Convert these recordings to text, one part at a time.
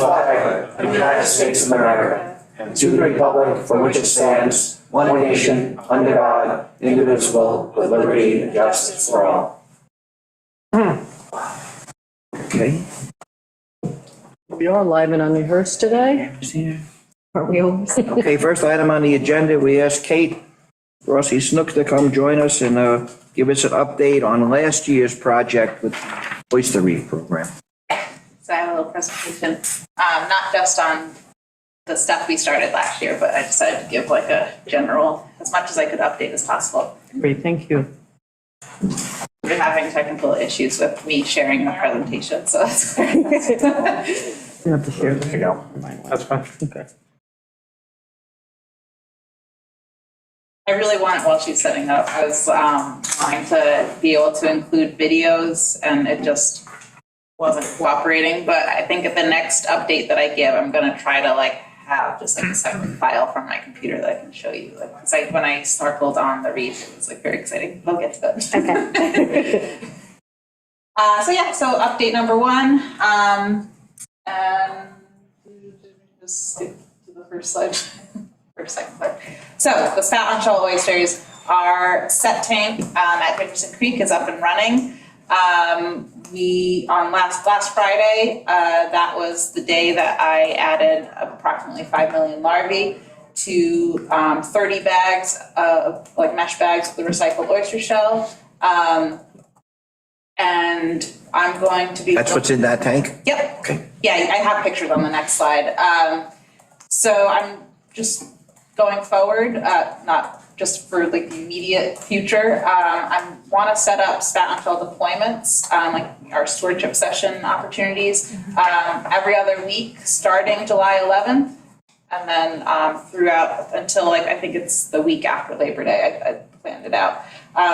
flag of the United States of America and to the republic for which it stands, one nation, under God, indivisible, with liberty and justice for all. Okay. We are live and unrehearsed today. Are we always? Okay, first item on the agenda, we asked Kate Rossi Snook to come join us and give us an update on last year's project with the Oyster Reef program. So I have a little presentation, not just on the stuff we started last year, but I decided to give like a general, as much as I could update as possible. Great, thank you. We're having technical issues with me sharing the presentation, so that's You have to share this. There you go. That's fine. Okay. I really want, while she's setting up, I was trying to be able to include videos and it just wasn't cooperating, but I think at the next update that I give, I'm gonna try to like have just like a separate file from my computer that I can show you. Like, 'cause when I snorkeled on the reef, it was like very exciting. I'll get to it. Okay. So update number one, and just skip to the first slide. Second slide. So the Spout on Shell oysters, our set tank at Richardson Creek is up and running. We on last Friday, that was the day that I added approximately 5 million larvae to 30 bags of like mesh bags of the recycled oyster shell. And I'm going to be. That's what's in that tank? Yep. Okay. Yeah, I have pictures on the next slide. So I'm just going forward, not just for like the immediate future. I want to set up Spout on Shell deployments, like our stewardship session opportunities, every other week starting July 11th, and then throughout until like I think it's the week after Labor Day. I planned it out.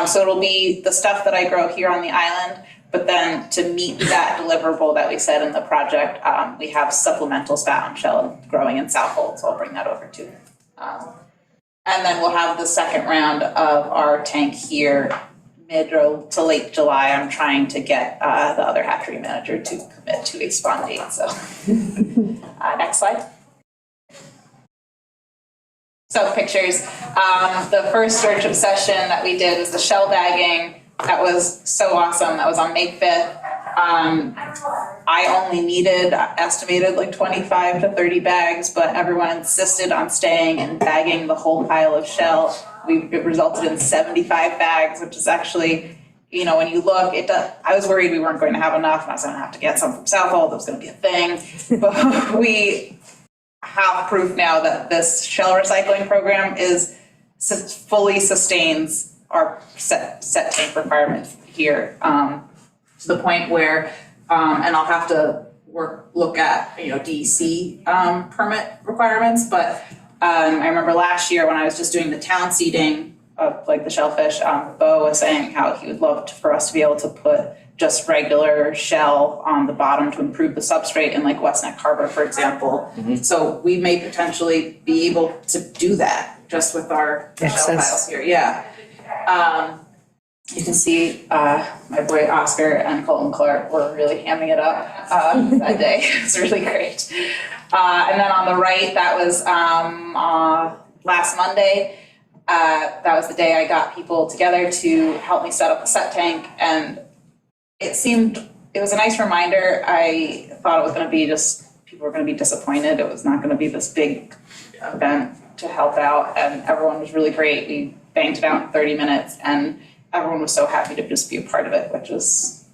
So it'll be the stuff that I grow here on the island. But then to meet that deliverable that we said in the project, we have supplemental Spout on Shell growing in Southold, so I'll bring that over too. And then we'll have the second round of our tank here mid to late July. I'm trying to get the other hatchery manager to commit to a spawn date. So next slide. So pictures. The first stewardship session that we did was the shell bagging. That was so awesome. That was on May 5th. I only needed estimated like 25 to 30 bags, but everyone insisted on staying and bagging the whole pile of shell. It resulted in 75 bags, which is actually, you know, when you look, I was worried we weren't going to have enough and I was going to have to get some from Southold. That was going to be a thing. But we have proof now that this shell recycling program fully sustains our set tank requirements here, to the point where, and I'll have to look at, you know, DEC permit requirements, but I remember last year when I was just doing the town seeding of like the shellfish, Bo was saying how he would love for us to be able to put just regular shell on the bottom to improve the substrate in like West Neck Harbor, for example. Mm-hmm. So we may potentially be able to do that just with our shell piles here. Yeah. You can see my boy Oscar and Colton Clark were really hamming it up that day. It was really great. And then on the right, that was last Monday. That was the day I got people together to help me set up the set tank. And it was a nice reminder. I thought it was going to be just, people were going to be disappointed. It was not going to be this big event to help out. And everyone was really great. We banged it out in 30 minutes and everyone was so happy to just be a part of it, which is,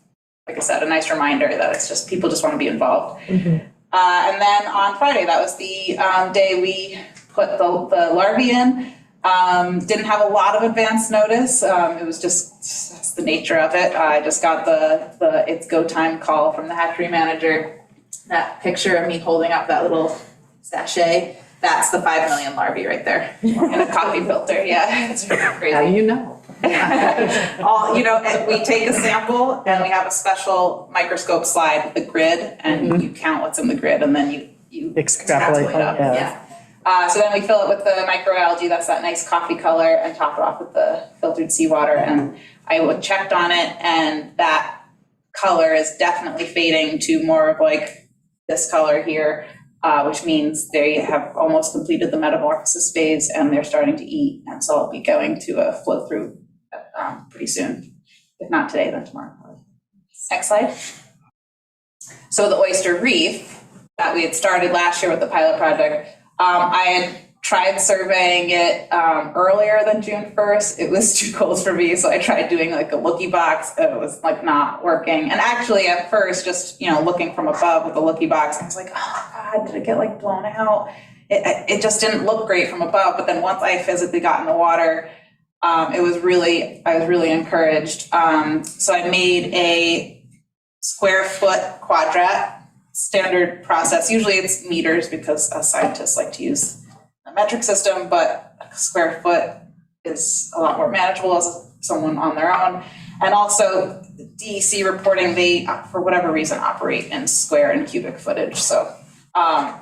like I said, a nice reminder that it's just, people just want to be involved. Mm-hmm. And then on Friday, that was the day we put the larvae in. Didn't have a lot of advance notice. It was just, that's the nature of it. I just got the it's go time call from the hatchery manager. That picture of me holding up that little sachet, that's the 5 million larvae right there in a coffee filter. Yeah, it's really crazy. How do you know? We take a sample and we have a special microscope slide with the grid and you count what's in the grid and then you extrapolate up. Yeah. So then we fill it with the microalgae, that's that nice coffee color, and top it off with the filtered seawater. And I checked on it and that color is definitely fading to more of like this color here, which means they have almost completed the metamorphosis phase and they're starting to eat. And so I'll be going to a flow through pretty soon. If not today, then tomorrow. Next slide. So the oyster reef that we had started last year with the pilot project, I had tried surveying it earlier than June 1st. It was too cold for me, so I tried doing like a lookie box. It was like not working. And actually at first, just, you know, looking from above with the lookie box, I was like, oh God, did it get like blown out? It just didn't look great from above. But then once I physically got in the water, I was really encouraged. So I made a square foot quadrat, standard process. Usually it's meters because scientists like to use a metric system, but a square foot is a lot more manageable as someone on their own. And also DEC reporting, they, for whatever reason, operate in square and cubic footage. So I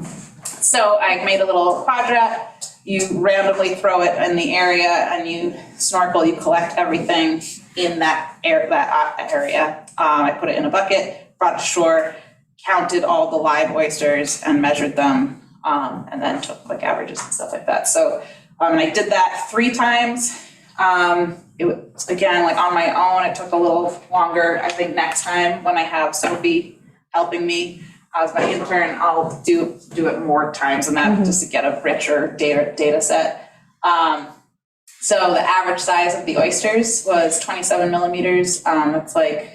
made a little quadrat. You randomly throw it in the area and you snorkel, you collect everything in that area. I put it in a bucket, brought it to shore, counted all the live oysters and measured them, and then took like averages and stuff like that. So I did that 3 times. It was, again, like on my own, it took a little longer. I think next time when I have Sophie helping me as my intern, I'll do it more times than that, just to get a richer data set. So the average size of the oysters was 27 millimeters. It's like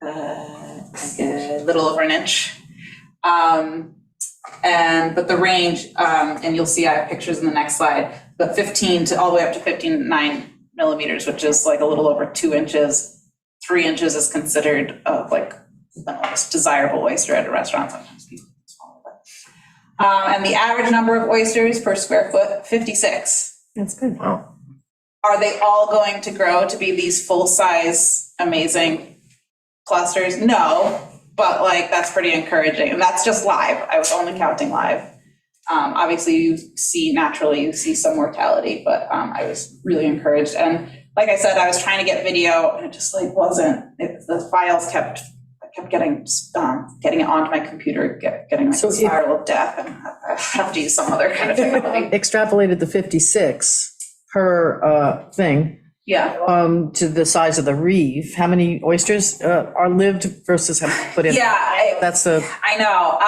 a little over an inch. But the range, and you'll see I have pictures in the next slide, but 15 to all the way up to 15.9 millimeters, which is like a little over 2 inches. 3 inches is considered like the most desirable oyster at a restaurant. Sometimes people smaller, but. And the average number of oysters per square foot, 56. That's good. Wow. Are they all going to grow to be these full-size, amazing clusters? No, but like that's pretty encouraging. And that's just live. I was only counting live. Obviously, you see some mortality, but I was really encouraged. And like I said, I was trying to get video, and it just like wasn't. The files kept getting it onto my computer, getting like a spiral of death, and I have to use some other kind of technology. Extrapolated the 56 per thing. Yeah. To the size of the reef, how many oysters are lived versus have put in? Yeah, I know.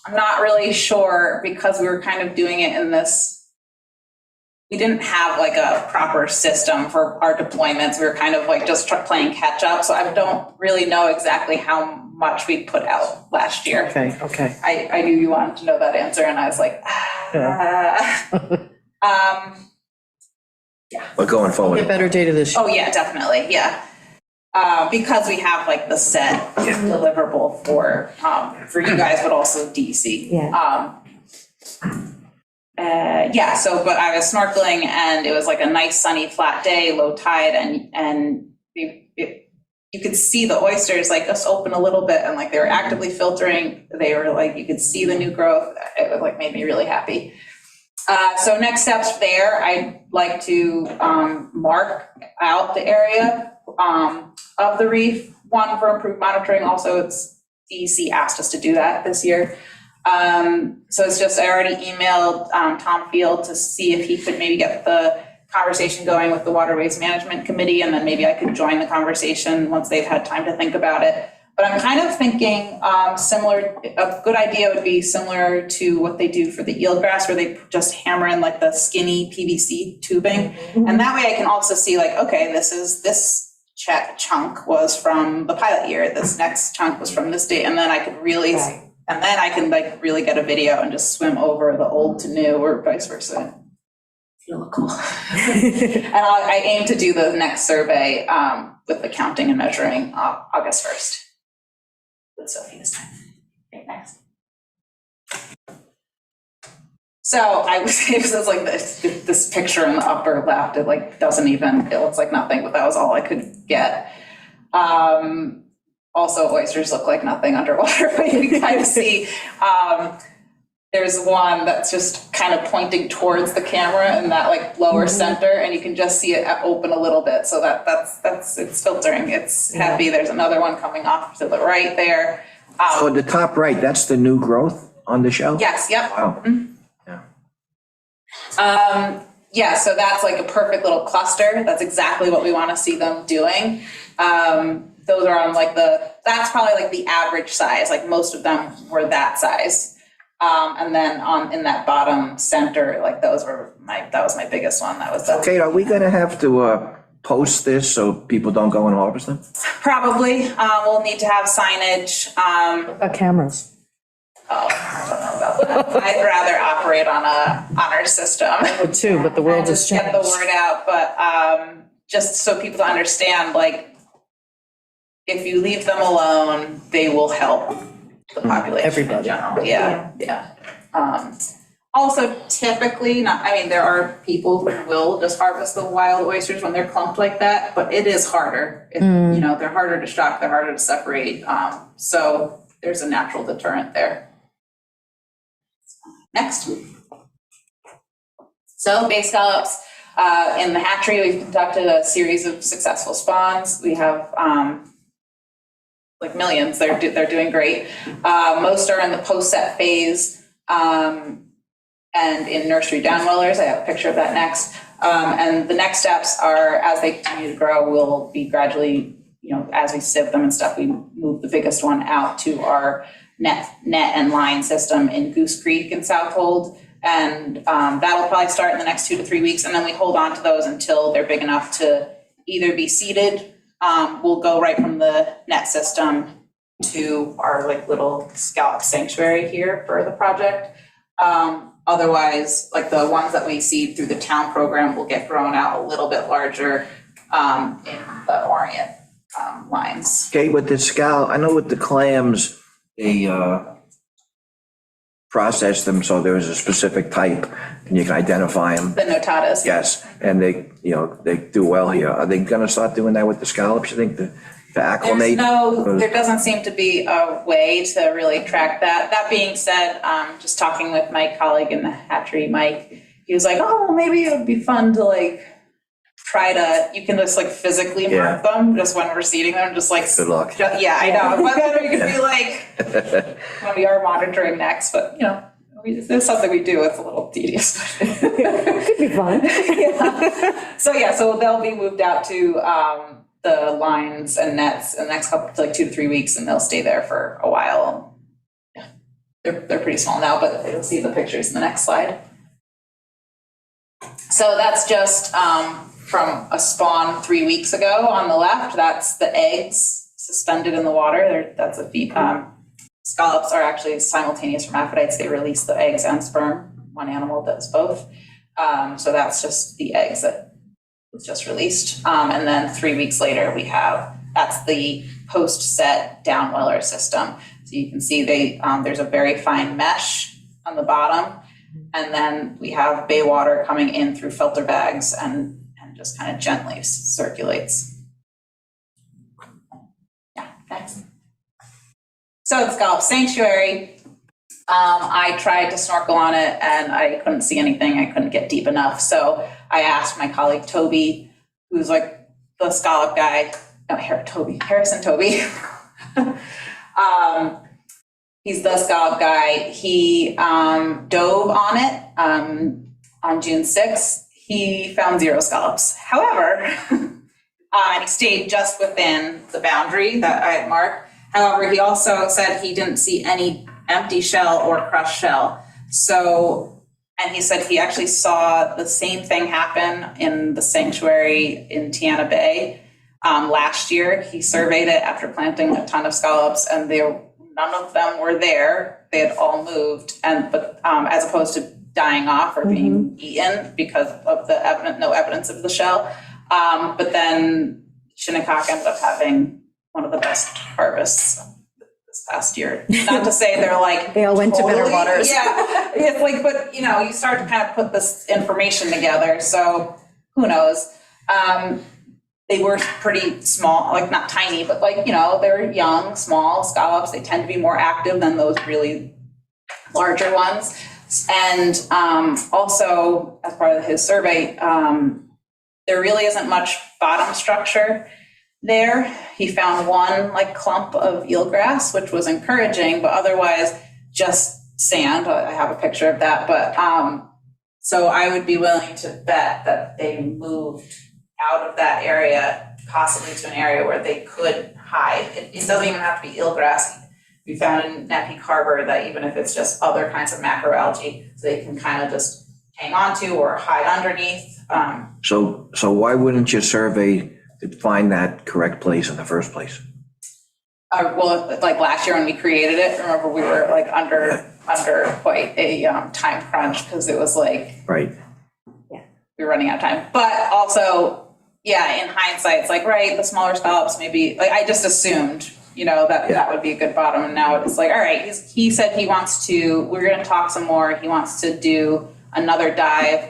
I'm not really sure because we were kind of doing it in this. We didn't have like a proper system for our deployments. We were kind of like just playing catch up. So I don't really know exactly how much we put out last year. Okay. I knew you wanted to know that answer, and I was like, But going Get forward, better data this year. Oh yeah, definitely, yeah. Because we have like the set deliverable for you guys, but also DC. But I was snorkeling and it was like a nice sunny flat day, low tide, and you could see the oysters like just open a little bit, and like they were actively filtering. They were like, you could see the new growth. It was like made me really happy. So next steps there, I'd like to mark out the area of the reef, one for improved monitoring. Also, it's DEC asked us to do that this year. So it's just, I already emailed Tom Field to see if he could maybe get the conversation going with the Waterways Management Committee, and then maybe I could join the conversation once they've had time to think about it. But I'm kind of thinking a good idea would be similar to what they do for the eelgrass, where they just hammer in like the skinny PVC tubing. And that way I can also see like, okay, this chunk was from the pilot year, this next chunk was from this date, and then I could really, and then I can like really get a video and just swim over the old to new or vice versa. It'll look cool. And I aim to do the next survey with the counting and measuring August 1st. With Sophie this time. Okay, next. So it was like this picture in the upper left, it like it looks like nothing, but that was all I could get. Also, oysters look like nothing underwater, but you can kind of see there's one that's just kind of pointing towards the camera in that like lower center, and you can just see it open a little bit. So that's it's filtering. It's heavy. There's another one coming off to the right there. So the top right, that's the new growth on the shell? Yes, yep. Wow. Yeah, so that's like a perfect little cluster. That's exactly what we want to see them doing. Those are on like that's probably like the average size, like most of them were that size. And then in that bottom center, like that was my biggest one. That was Kate, are we gonna have to post this so people don't go and harvest them? probably, we'll need to have signage. About cameras. Oh, I don't know about that. I'd rather operate on a honor system. Would too, but the world And has just get the changed. word out, but just so people to understand, like, if you leave them alone, they will help the population in Everybody. general. Yeah. Also, typically, there are people who will just harvest the wild oysters when they're clumped like that, but it is harder. They're harder to shock, they're harder to separate. So there's a natural deterrent there. Next. So bay scallops, in the hatchery, we've conducted a series of successful spawns. We have like millions, they're doing great. Most are in the post-set phase and in nursery downwellers. I have a picture of that next. And the next steps are, as they continue to grow, we'll be gradually, as we sieve them and stuff, we move the biggest one out to our net and line system in Goose Creek in Southold. And that'll probably start in the next 2 to 3 weeks. And then we hold on to those until they're big enough to either be seeded. We'll go right from the net system to our like little scallop sanctuary here for the project. Otherwise, like the ones that we seed through the town program will get grown out a little bit larger in the Orient lines. Okay, with the scallop, I know with the clams, they process them so there is a specific type and you can identify them. The notatas. Yes, and they do well here. Are they gonna start doing that with the scallops, you think, to acclimate? There doesn't seem to be a way to really track that. That being said, just talking with my colleague in the hatchery, Mike, he was like, oh, maybe it would be fun to like you can just like physically mark them just when we're seeding them, just like. Good luck. Yeah, I know. But then we could be like, when we are monitoring next, but this is something we do. It's a little tedious. Could be fun. So they'll be moved out to the lines and nets in the next couple, like 2 to 3 weeks, and they'll stay there for a while. Yeah, they're pretty small now, but you'll see the pictures in the next slide. So that's just from a spawn 3 weeks ago on the left. That's the eggs suspended in the water. That's a feed. Scallops are actually simultaneous hermaphrodites. They release the eggs and sperm. One animal does both. So that's just the eggs that was just released. And then 3 weeks later, that's the post-set downweller system. So you can see there's a very fine mesh on the bottom. And then we have bay water coming in through filter bags and just kind of gently circulates. Yeah, next. So the scallop sanctuary, I tried to snorkel on it and I couldn't see anything. I couldn't get deep enough. So I asked my colleague Toby, who's like the scallop guy, Harrison Toby. He's the scallop guy. He dove on it on June 6th. He found 0 scallops. However, and he stayed just within the boundary that I had marked. However, he also said he didn't see any empty shell or crushed shell. So, and he said he actually saw the same thing happen in the sanctuary in Tiana Bay last year. He surveyed it after planting a ton of scallops, and none of them were there. They had all moved, but as opposed to dying off or being eaten because of no evidence of the shell. But then Shinnecock ended up having one of the best harvests this past year. Not to say they're like They all went to better waters. Yeah, it's like, but you start to kind of put this information together. So who knows? They were pretty small, like not tiny, but like they're young, small scallops. They tend to be more active than those really larger ones. And also, as part of his survey, there really isn't much bottom structure. there. He found one like clump of eelgrass, which was encouraging, but otherwise just sand. I have a picture of that, but so I would be willing to bet that they moved out of that area, possibly to an area where they could hide. It doesn't even have to be eelgrass. We found in Napeek Harbor that even if it's just other kinds of macroalgae, so they can kind of just hang on to or hide underneath. So why wouldn't you survey to find that correct place in the first place? Well, like last year when we created it, remember we were like under quite a time crunch because it was like Right. we were running out of time. But also, yeah, in hindsight, it's like, right, the smaller scallops maybe, like I just assumed, that would be a good bottom. And now it's like, all right, he said he wants to, we're going to talk some more. He wants to do another dive,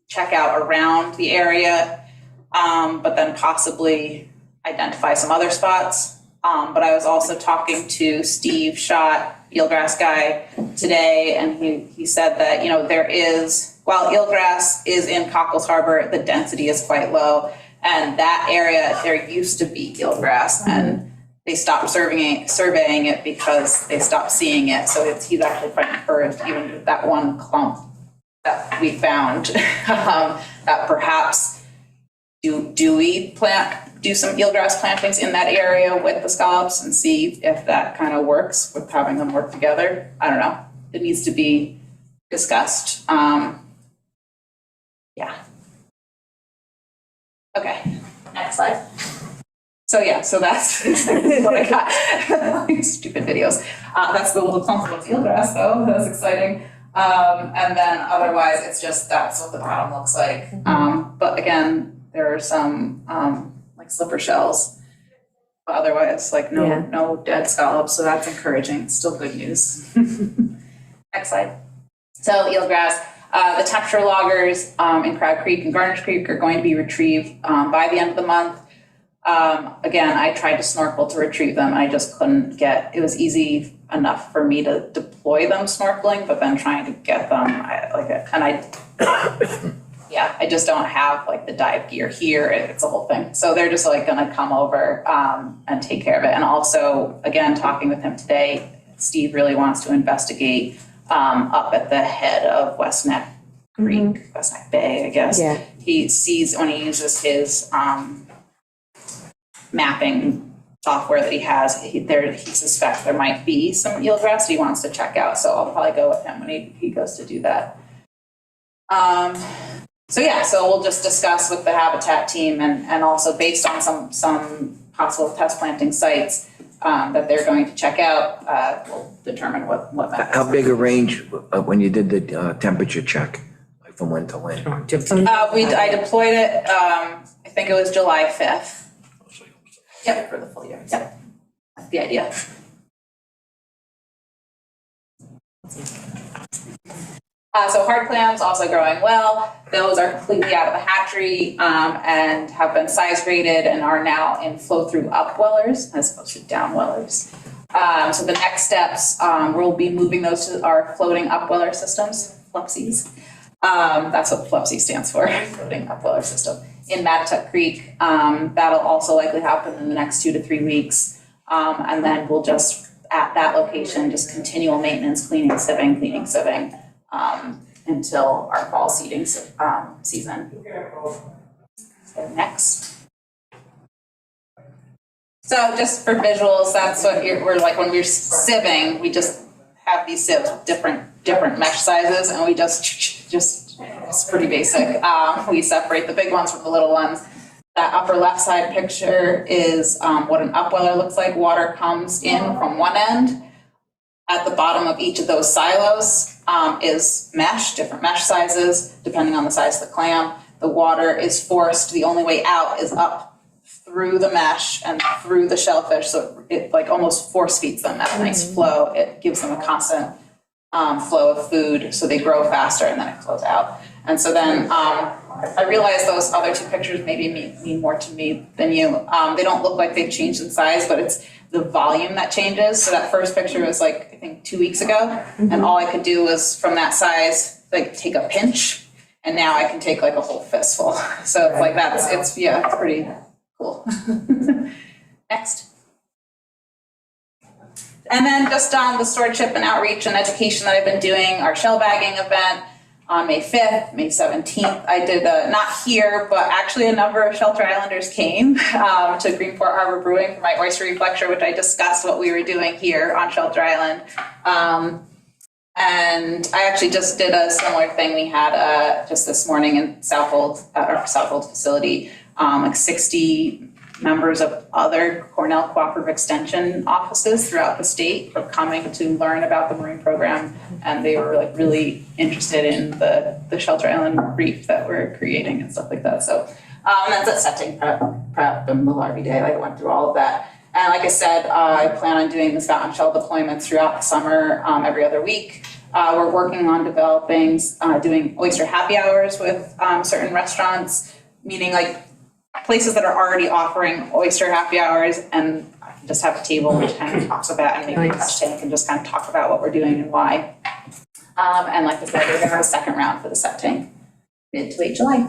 check out around the area, but then possibly identify some other spots. But I was also talking to Steve Schott, eelgrass guy, today, and he said that, there is, while eelgrass is in Cockles Harbor, the density is quite low. And that area, there used to be eelgrass, and they stopped surveying it because they stopped seeing it. So he's actually quite encouraged, even with that one clump that we found, that perhaps do we do some eelgrass plantings in that area with the scallops and see if that kind of works with having them work together. I don't know. It needs to be discussed. Yeah. Okay, next slide. So that's what I got. Stupid videos. That's the little clump of eelgrass though. That's exciting. And then otherwise it's just, that's what the bottom looks like. But again, there are some like slipper shells, but otherwise like no dead scallops. So that's encouraging. It's still good news. Next slide. So eelgrass, the temperature loggers in Crab Creek and Garnish Creek are going to be retrieved by the end of the month. Again, I tried to snorkel to retrieve them. I just couldn't it was easy enough for me to deploy them snorkeling, but then trying to get them, I just don't have like the dive gear here. It's a whole thing. So they're just like gonna come over and take care of it. And also, again, talking with him today, Steve really wants to investigate up at the head of West Neck Creek, West Neck Bay, I guess. Yeah. He sees when he uses his mapping software that he has, he suspects there might be some eelgrass he wants to check out. So I'll probably go with him when he goes to do that. So we'll just discuss with the habitat team and also based on some possible test planting sites that they're going to check out, we'll determine what methods. How big a range when you did the temperature check, like from when to when? I deployed it, I think it was July 5th. Yep, for the full year. Yep, that's the idea. So hard clams also growing well. Those are completely out of the hatchery and have been size graded and are now in flow through upwellers as opposed to downwellers. So the next steps, we'll be moving those to our floating upweller systems, FLUPSIs. That's what FLUPSI stands for, floating upweller system. In Mattatuck Creek, that'll also likely happen in the next 2 to 3 weeks. And then we'll just, at that location, just continual maintenance, cleaning, sieving, until our fall seeding season. So next. So just for visuals, that's what we're like when we're sieving, we just have these sieves with different mesh sizes, and we just it's pretty basic. We separate the big ones from the little ones. That upper left side picture is what an upweller looks like. Water comes in from one end. At the bottom of each of those silos is mesh, different mesh sizes, depending on the size of the clam. The water is forced, the only way out is up through the mesh and through the shellfish, so it like almost force feeds them that nice flow. It gives them a constant flow of food, so they grow faster and then it flows out. And so then I realize those other two pictures maybe mean more to me than you. They don't look like they've changed in size, but it's the volume that changes. So that first picture was like, I think 2 weeks ago, and all I could do was from that size, like take a pinch, and now I can take like a whole fistful. So it's like it's pretty Cool. Next. And then just on the stewardship and outreach and education that I've been doing, our shell bagging event on May 5th, May 17th. I did, not here, but actually a number of Shelter Islanders came to Greenport Harbor Brewing for my oyster reef lecture, which I discussed what we were doing here on Shelter Island. And I actually just did a similar thing. We had just this morning in Southold, our Southold facility, like 60 members of other Cornell Cooperative Extension offices throughout the state were coming to learn about the marine program, and they were like really interested in the Shelter Island reef that we're creating and stuff like that. So that's a setting prep and the larvae day. I went through all of that. And like I said, I plan on doing the spout and shell deployments throughout the summer, every other week. We're working on developing, doing oyster happy hours with certain restaurants, meaning like places that are already offering oyster happy hours, and I can just have a table which kind of talks about, and maybe a touch tank and just kind of talk about what we're doing and why. And like I said, we're gonna have a second round for the set tank mid to late July. And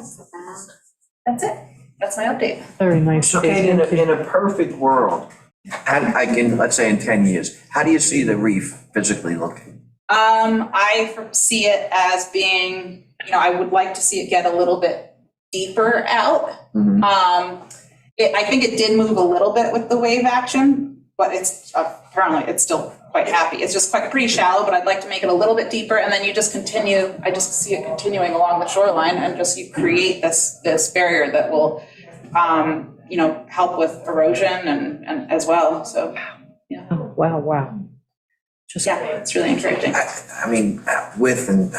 that's it. That's my update. Very nice. So Kate, in a perfect world, let's say in 10 years, how do you see the reef physically looking? I see it as being, I would like to see it get a little bit deeper out. Mhm. I think it did move a little bit with the wave action, but it's apparently it's still quite happy. It's just pretty shallow, but I'd like to make it a little bit deeper, and then you just continue. I just see it continuing along the shoreline, and just you create this barrier that will, help with erosion and as well. So, yeah. Oh, wow. Just Yeah, it's really encouraging. I mean, width and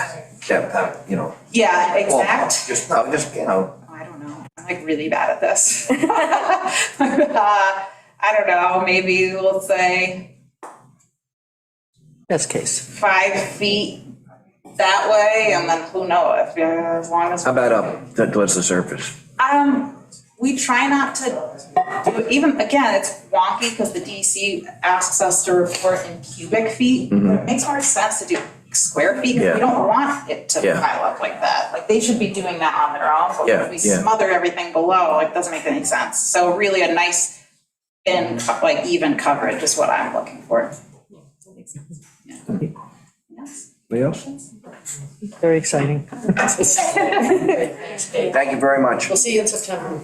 depth, Yeah, exact. Just, I don't know. I'm like really bad at this. I don't know. Maybe we'll say best case. 5 feet that way, and then who knows? As long as how about up towards the surface? we try not to do, even again, it's wonky because the DEC asks us to report in cubic feet. Mhm. It makes more sense to do square feet, because Yeah. we don't want it to Yeah. pile up like that. Like they should be doing that on their own, but Yeah, if we yeah. smother everything below, it doesn't make any sense. So really a nice thin, like even coverage is what I'm looking for. Yeah. Yes. Anybody else? Very exciting. Thank you very much. We'll see you in September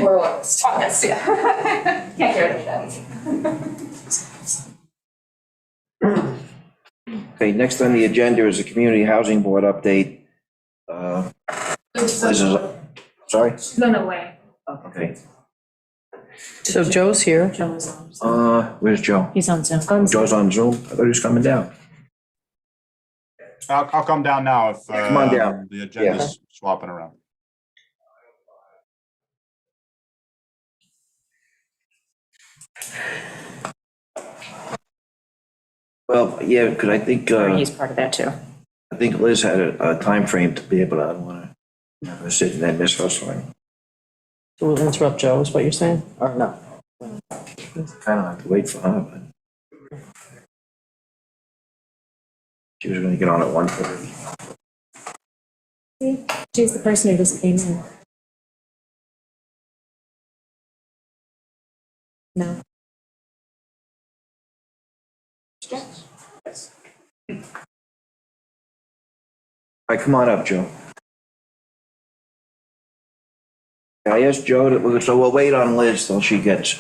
or August. Yes, yeah. Can't get rid of that. Okay, next on the agenda is the Community Housing Board update. This is, sorry? She's on the way. Okay. So Joe's here. Where's Joe? He's on Zoom. Joe's on Zoom? I thought he was coming down. I'll come down now if Come on down. the agenda's swapping around. Well, yeah, because I think, He's part of that too. I think Liz had a time frame to be able to, I don't want to have her sitting there miss hustling. So we'll interrupt Joe, is what you're saying? Or no? Kind of have to wait for her, but she was going to get on at 1:30. She's the person who just came in. No. All right, come on up, Joe. I asked Joe to, so we'll wait on Liz till she gets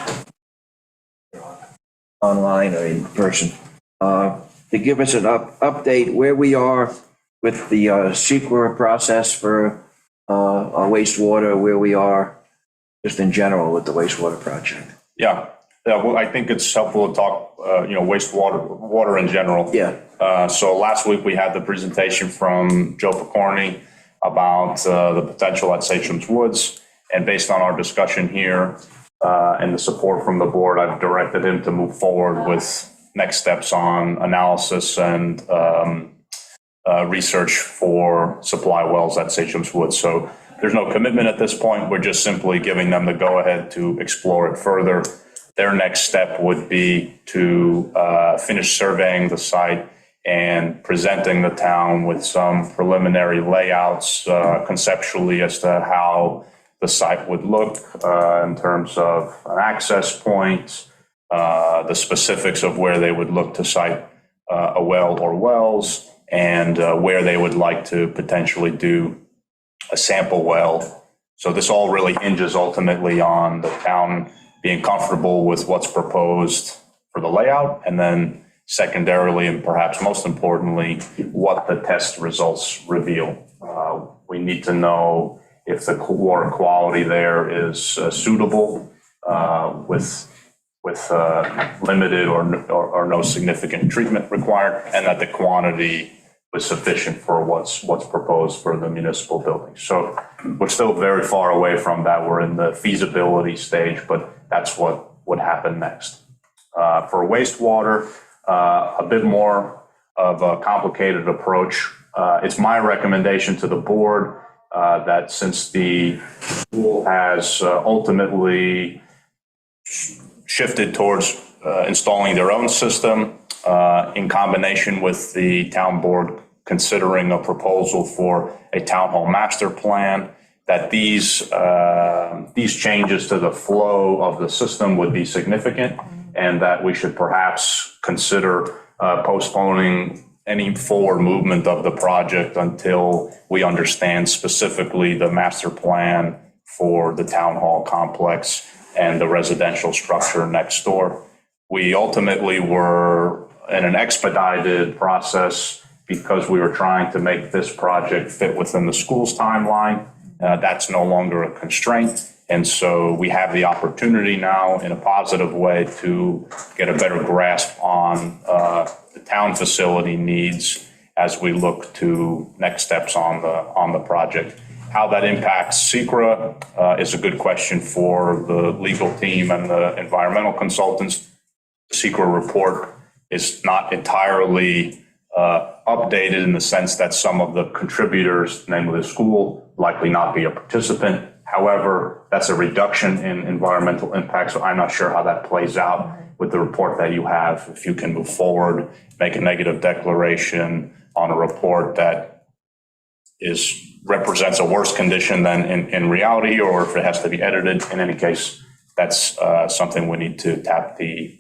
online or in person, to give us an update where we are with the CEQA process for our wastewater, where we are just in general with the wastewater project. Yeah, well, I think it's helpful to talk, water in general. Yeah. So last week we had the presentation from Joe Picorni about the potential at Satcham's Woods. And based on our discussion here and the support from the board, I've directed him to move forward with next steps on analysis and research for supply wells at Satcham's Woods. So there's no commitment at this point. We're just simply giving them the go-ahead to explore it further. Their next step would be to finish surveying the site and presenting the town with some preliminary layouts conceptually as to how the site would look in terms of an access point, the specifics of where they would look to site a well or wells, and where they would like to potentially do a sample well. So this all really hinges ultimately on the town being comfortable with what's proposed for the layout, and then secondarily, and perhaps most importantly, what the test results reveal. We need to know if the water quality there is suitable with limited or no significant treatment required, and that the quantity was sufficient for what's proposed for the municipal building. So we're still very far away from that. We're in the feasibility stage, but that's what would happen next. For wastewater, a bit more of a complicated approach. It's my recommendation to the board that since the school has ultimately shifted towards installing their own system in combination with the town board considering a proposal for a town hall master plan, that these changes to the flow of the system would be significant, and that we should perhaps consider postponing any forward movement of the project until we understand specifically the master plan for the town hall complex and the residential structure next door. We ultimately were in an expedited process because we were trying to make this project fit within the school's timeline. That's no longer a constraint. And so we have the opportunity now in a positive way to get a better grasp on the town facility needs as we look to next steps on the project. How that impacts SECRA is a good question for the legal team and the environmental consultants. The SECRA report is not entirely updated in the sense that some of the contributors, namely the school, likely not be a participant. However, that's a reduction in environmental impact, so I'm not sure how that plays out with the report that you have. If you can move forward, make a negative declaration on a report that represents a worse condition than in reality, or if it has to be edited. In any case, that's something we need to tap the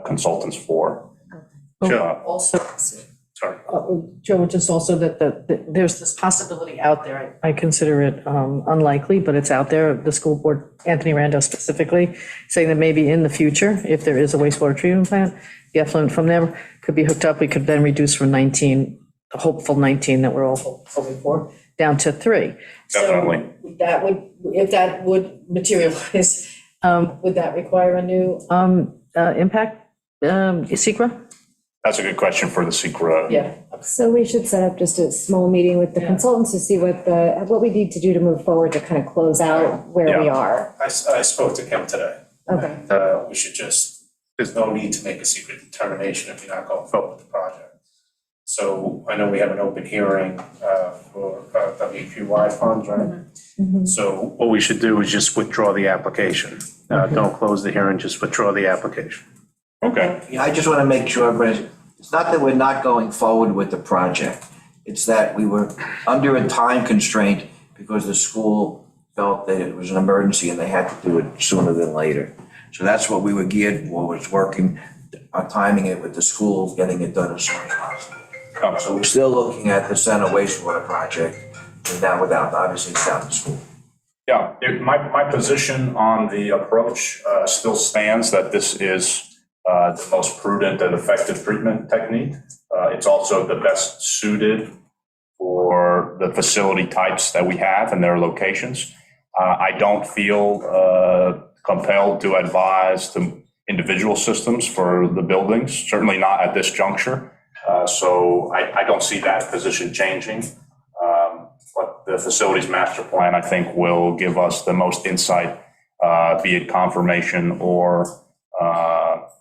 consultants for. Also, Sorry. Joe, just also that there's this possibility out there. I consider it unlikely, but it's out there. The school board, Anthony Rando specifically, saying that maybe in the future, if there is a wastewater treatment plant, the effluent from there could be hooked up. We could then reduce from 19, the hopeful 19 that we're all hoping for, down to 3. Definitely. So that would, if that would materialize, would that require a new impact, SECRA? That's a good question for the SECRA. Yeah. So we should set up just a small meeting with the consultants to see what we need to do to move forward to kind of close out where we Yeah. are. I spoke to Kim today. Okay. We should there's no need to make a secret determination if you're not going forward with the project. So I know we have an open hearing for WQY funds, right? So what we should do is just withdraw the application. Don't close the hearing, just withdraw the application. Okay. Yeah, I just want to make sure, but it's not that we're not going forward with the project. It's that we were under a time constraint because the school felt that it was an emergency and they had to do it sooner than later. So that's what we were geared for, was working on timing it with the school, getting it done as soon as possible. So we're still looking at the center wastewater project, and that without, obviously, it's down the school. Yeah, my position on the approach still stands that this is the most prudent and effective treatment technique. It's also the best suited for the facility types that we have and their locations. I don't feel compelled to advise the individual systems for the buildings, certainly not at this juncture. So I don't see that position changing. But the facilities master plan, I think, will give us the most insight, be it confirmation or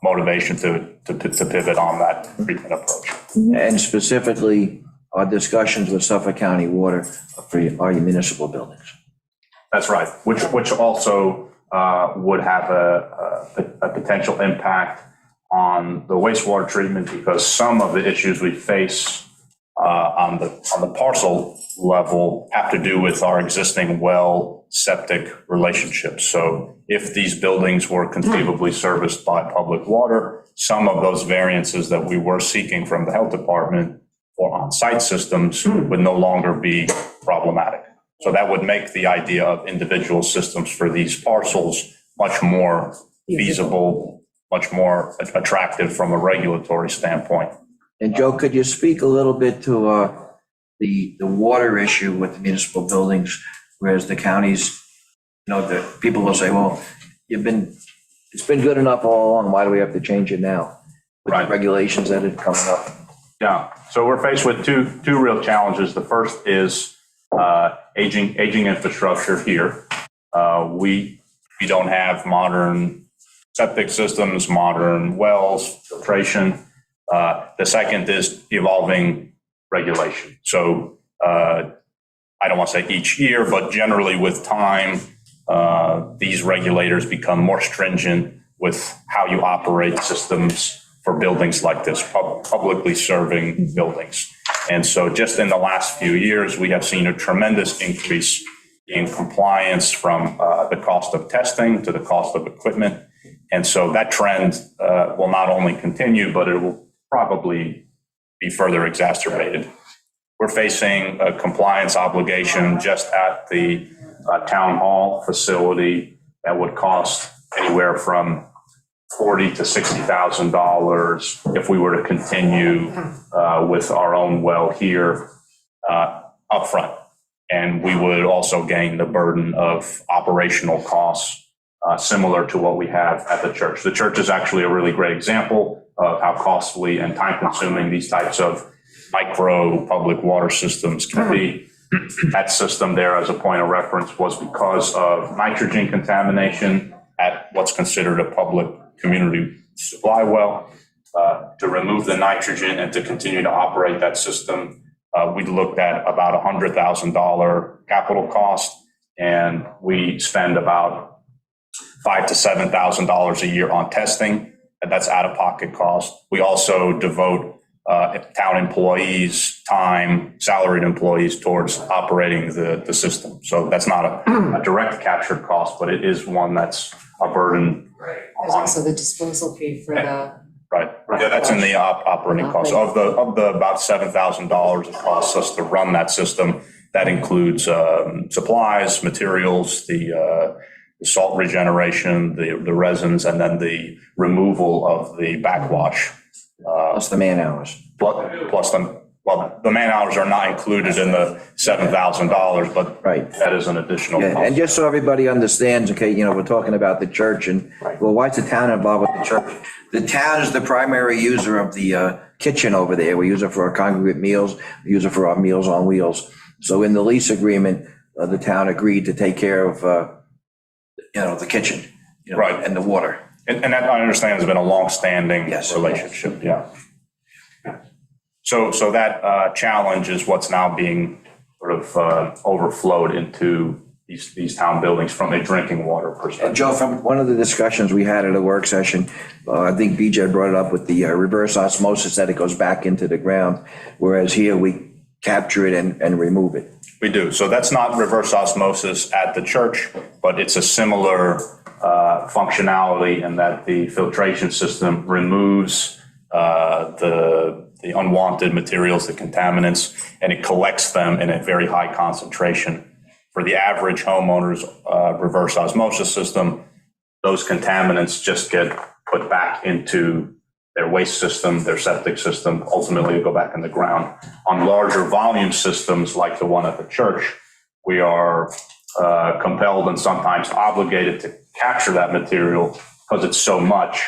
motivation to pivot on that treatment approach. And specifically, our discussions with Suffolk County Water for our municipal buildings. That's right, which also would have a potential impact on the wastewater treatment, because some of the issues we face on the parcel level have to do with our existing well septic relationships. So if these buildings were conceivably serviced by public water, some of those variances that we were seeking from the health department for on-site systems would no longer be problematic. So that would make the idea of individual systems for these parcels much more feasible, much more attractive from a regulatory standpoint. And Joe, could you speak a little bit to the water issue with the municipal buildings, whereas the counties, the people will say, well, it's been good enough all along, why do we have to change it now? With the Right. regulations that are coming up. Yeah, so we're faced with two real challenges. The first is aging infrastructure here. We don't have modern septic systems, modern wells, filtration. The second is evolving regulation. So I don't want to say each year, but generally with time, these regulators become more stringent with how you operate systems for buildings like this, publicly serving buildings. And so just in the last few years, we have seen a tremendous increase in compliance from the cost of testing to the cost of equipment. And so that trend will not only continue, but it will probably be further exacerbated. We're facing a compliance obligation just at the town hall facility that would cost anywhere from $40,000 to $60,000 if we were to continue with our own well here upfront. And we would also gain the burden of operational costs similar to what we have at the church. The church is actually a really great example of how costly and time-consuming these types of micro public water systems can be. That system there, as a point of reference, was because of nitrogen contamination at what's considered a public community supply well. To remove the nitrogen and to continue to operate that system, we looked at about $100,000 capital cost, and we spend about $5,000 to $7,000 a year on testing, and that's out-of-pocket cost. We also devote town employees' time, salaried employees, towards operating the system. So that's not a direct captured cost, but it is one that's a burden. There's also the disposal fee for the. Right, yeah, that's in the operating cost. Of the about $7,000 it costs us to run that system, that includes supplies, materials, the salt regeneration, the resins, and then the removal of the backwash. Plus the man hours. Plus the man hours are not included in the $7,000, but Right. that is an additional Yeah, cost. and just so everybody understands, okay, we're talking about the church and, well, why is the town involved with the church? The town is the primary user of the kitchen over there. We use it for our congregate meals, we use it for our Meals on Wheels. So in the lease agreement, the town agreed to take care of, the kitchen, Right. and the water. And that, I understand, has been a long-standing Yes. relationship, yeah. So that challenge is what's now being sort of overflowed into these town buildings from a drinking water perspective. Joe, from one of the discussions we had at a work session, I think BJ brought it up with the reverse osmosis, that it goes back into the ground, whereas here we capture it and remove it. We do. So that's not reverse osmosis at the church, but it's a similar functionality in that the filtration system removes the unwanted materials, the contaminants, and it collects them in a very high concentration. For the average homeowner's reverse osmosis system, those contaminants just get put back into their waste system, their septic system, ultimately go back in the ground. On larger volume systems like the one at the church, we are compelled and sometimes obligated to capture that material because it's so much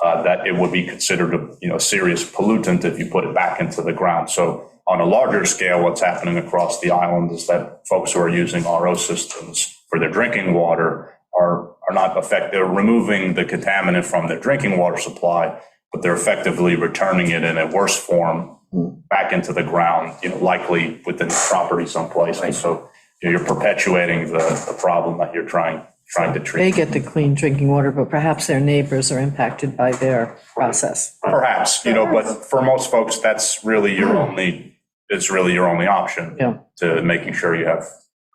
that it would be considered a serious pollutant if you put it back into the ground. So on a larger scale, what's happening across the island is that folks who are using RO systems for their drinking water are not effective. They're removing the contaminant from their drinking water supply, but they're effectively returning it in a worse form back into the ground, likely within the property someplace. And so you're perpetuating the problem that you're trying to treat. They get the clean drinking water, but perhaps their neighbors are impacted by their process. Perhaps, but for most folks, that's really your only is really your only option. Yeah. To making sure you have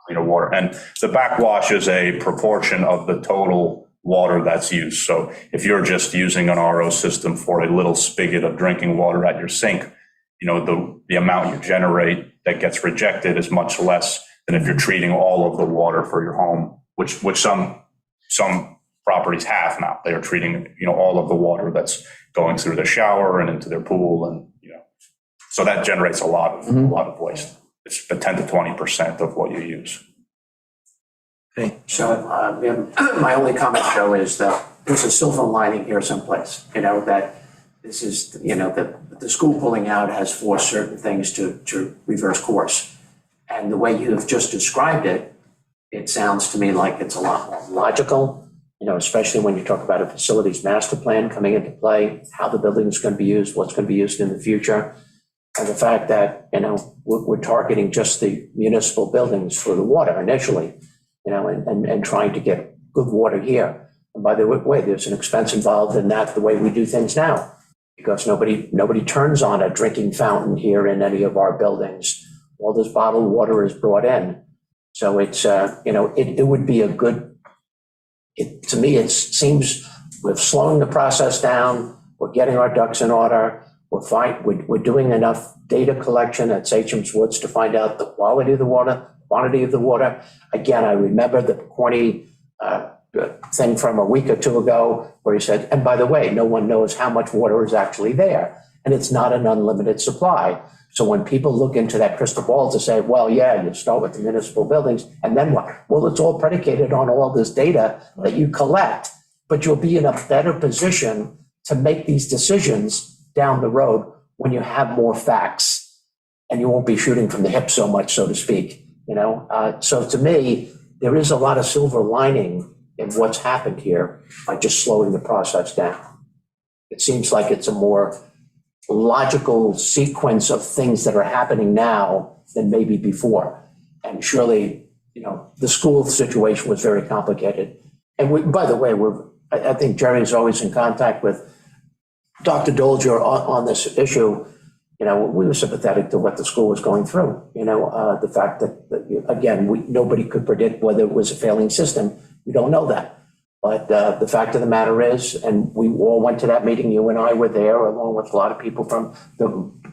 cleaner water. And the backwash is a proportion of the total water that's used. So if you're just using an RO system for a little spigot of drinking water at your sink, the amount you generate that gets rejected is much less than if you're treating all of the water for your home, which some properties have now. They are treating, all of the water that's going through their shower and into their pool, and, so that generates a lot of waste. It's 10 to 20% of what you use. Okay. So my only comment, Joe, is that there's a silver lining here someplace, that this is, the school pulling out has forced certain things to reverse course. And the way you have just described it, it sounds to me like it's a lot more logical, especially when you talk about a facilities master plan coming into play, how the building is going to be used, what's going to be used in the future. And the fact that, we're targeting just the municipal buildings for the water initially, and trying to get good water here. And by the way, there's an expense involved in that, the way we do things now, because nobody turns on a drinking fountain here in any of our buildings. All this bottled water is brought in. So it's, it would be a good, to me, it seems we're slowing the process down. We're getting our ducks in order. We're doing enough data collection at Satcham's Woods to find out the quality of the water, quantity of the water. Again, I remember the corny thing from a week or two ago where he said, and by the way, no one knows how much water is actually there. And it's not an unlimited supply. So when people look into that crystal ball to say, well, yeah, you start with the municipal buildings, and then what? Well, it's all predicated on all this data that you collect, but you'll be in a better position to make these decisions down the road when you have more facts, and you won't be shooting from the hip so much, so to speak. So to me, there is a lot of silver lining in what's happened here by just slowing the process down. It seems like it's a more logical sequence of things that are happening now than maybe before. And surely, the school situation was very complicated. And by the way, I think Jerry is always in contact with Dr. Dolger on this issue. We were sympathetic to what the school was going through. The fact that again, nobody could predict whether it was a failing system. We don't know that. But the fact of the matter is, and we all went to that meeting, you and I were there, along with a lot of people from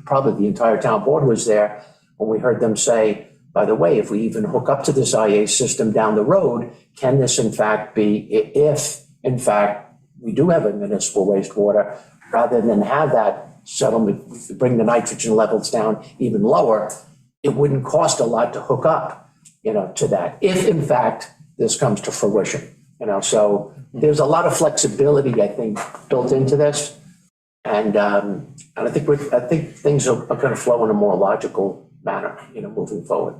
probably the entire town board was there, when we heard them say, by the way, if we even hook up to this IA system down the road, can this in fact be, if in fact we do have a municipal wastewater, rather than have that settlement, bring the nitrogen levels down even lower, it wouldn't cost a lot to hook up, to that, if in fact this comes to fruition. So there's a lot of flexibility, I think, built into this, and I think things are going to flow in a more logical manner, moving forward.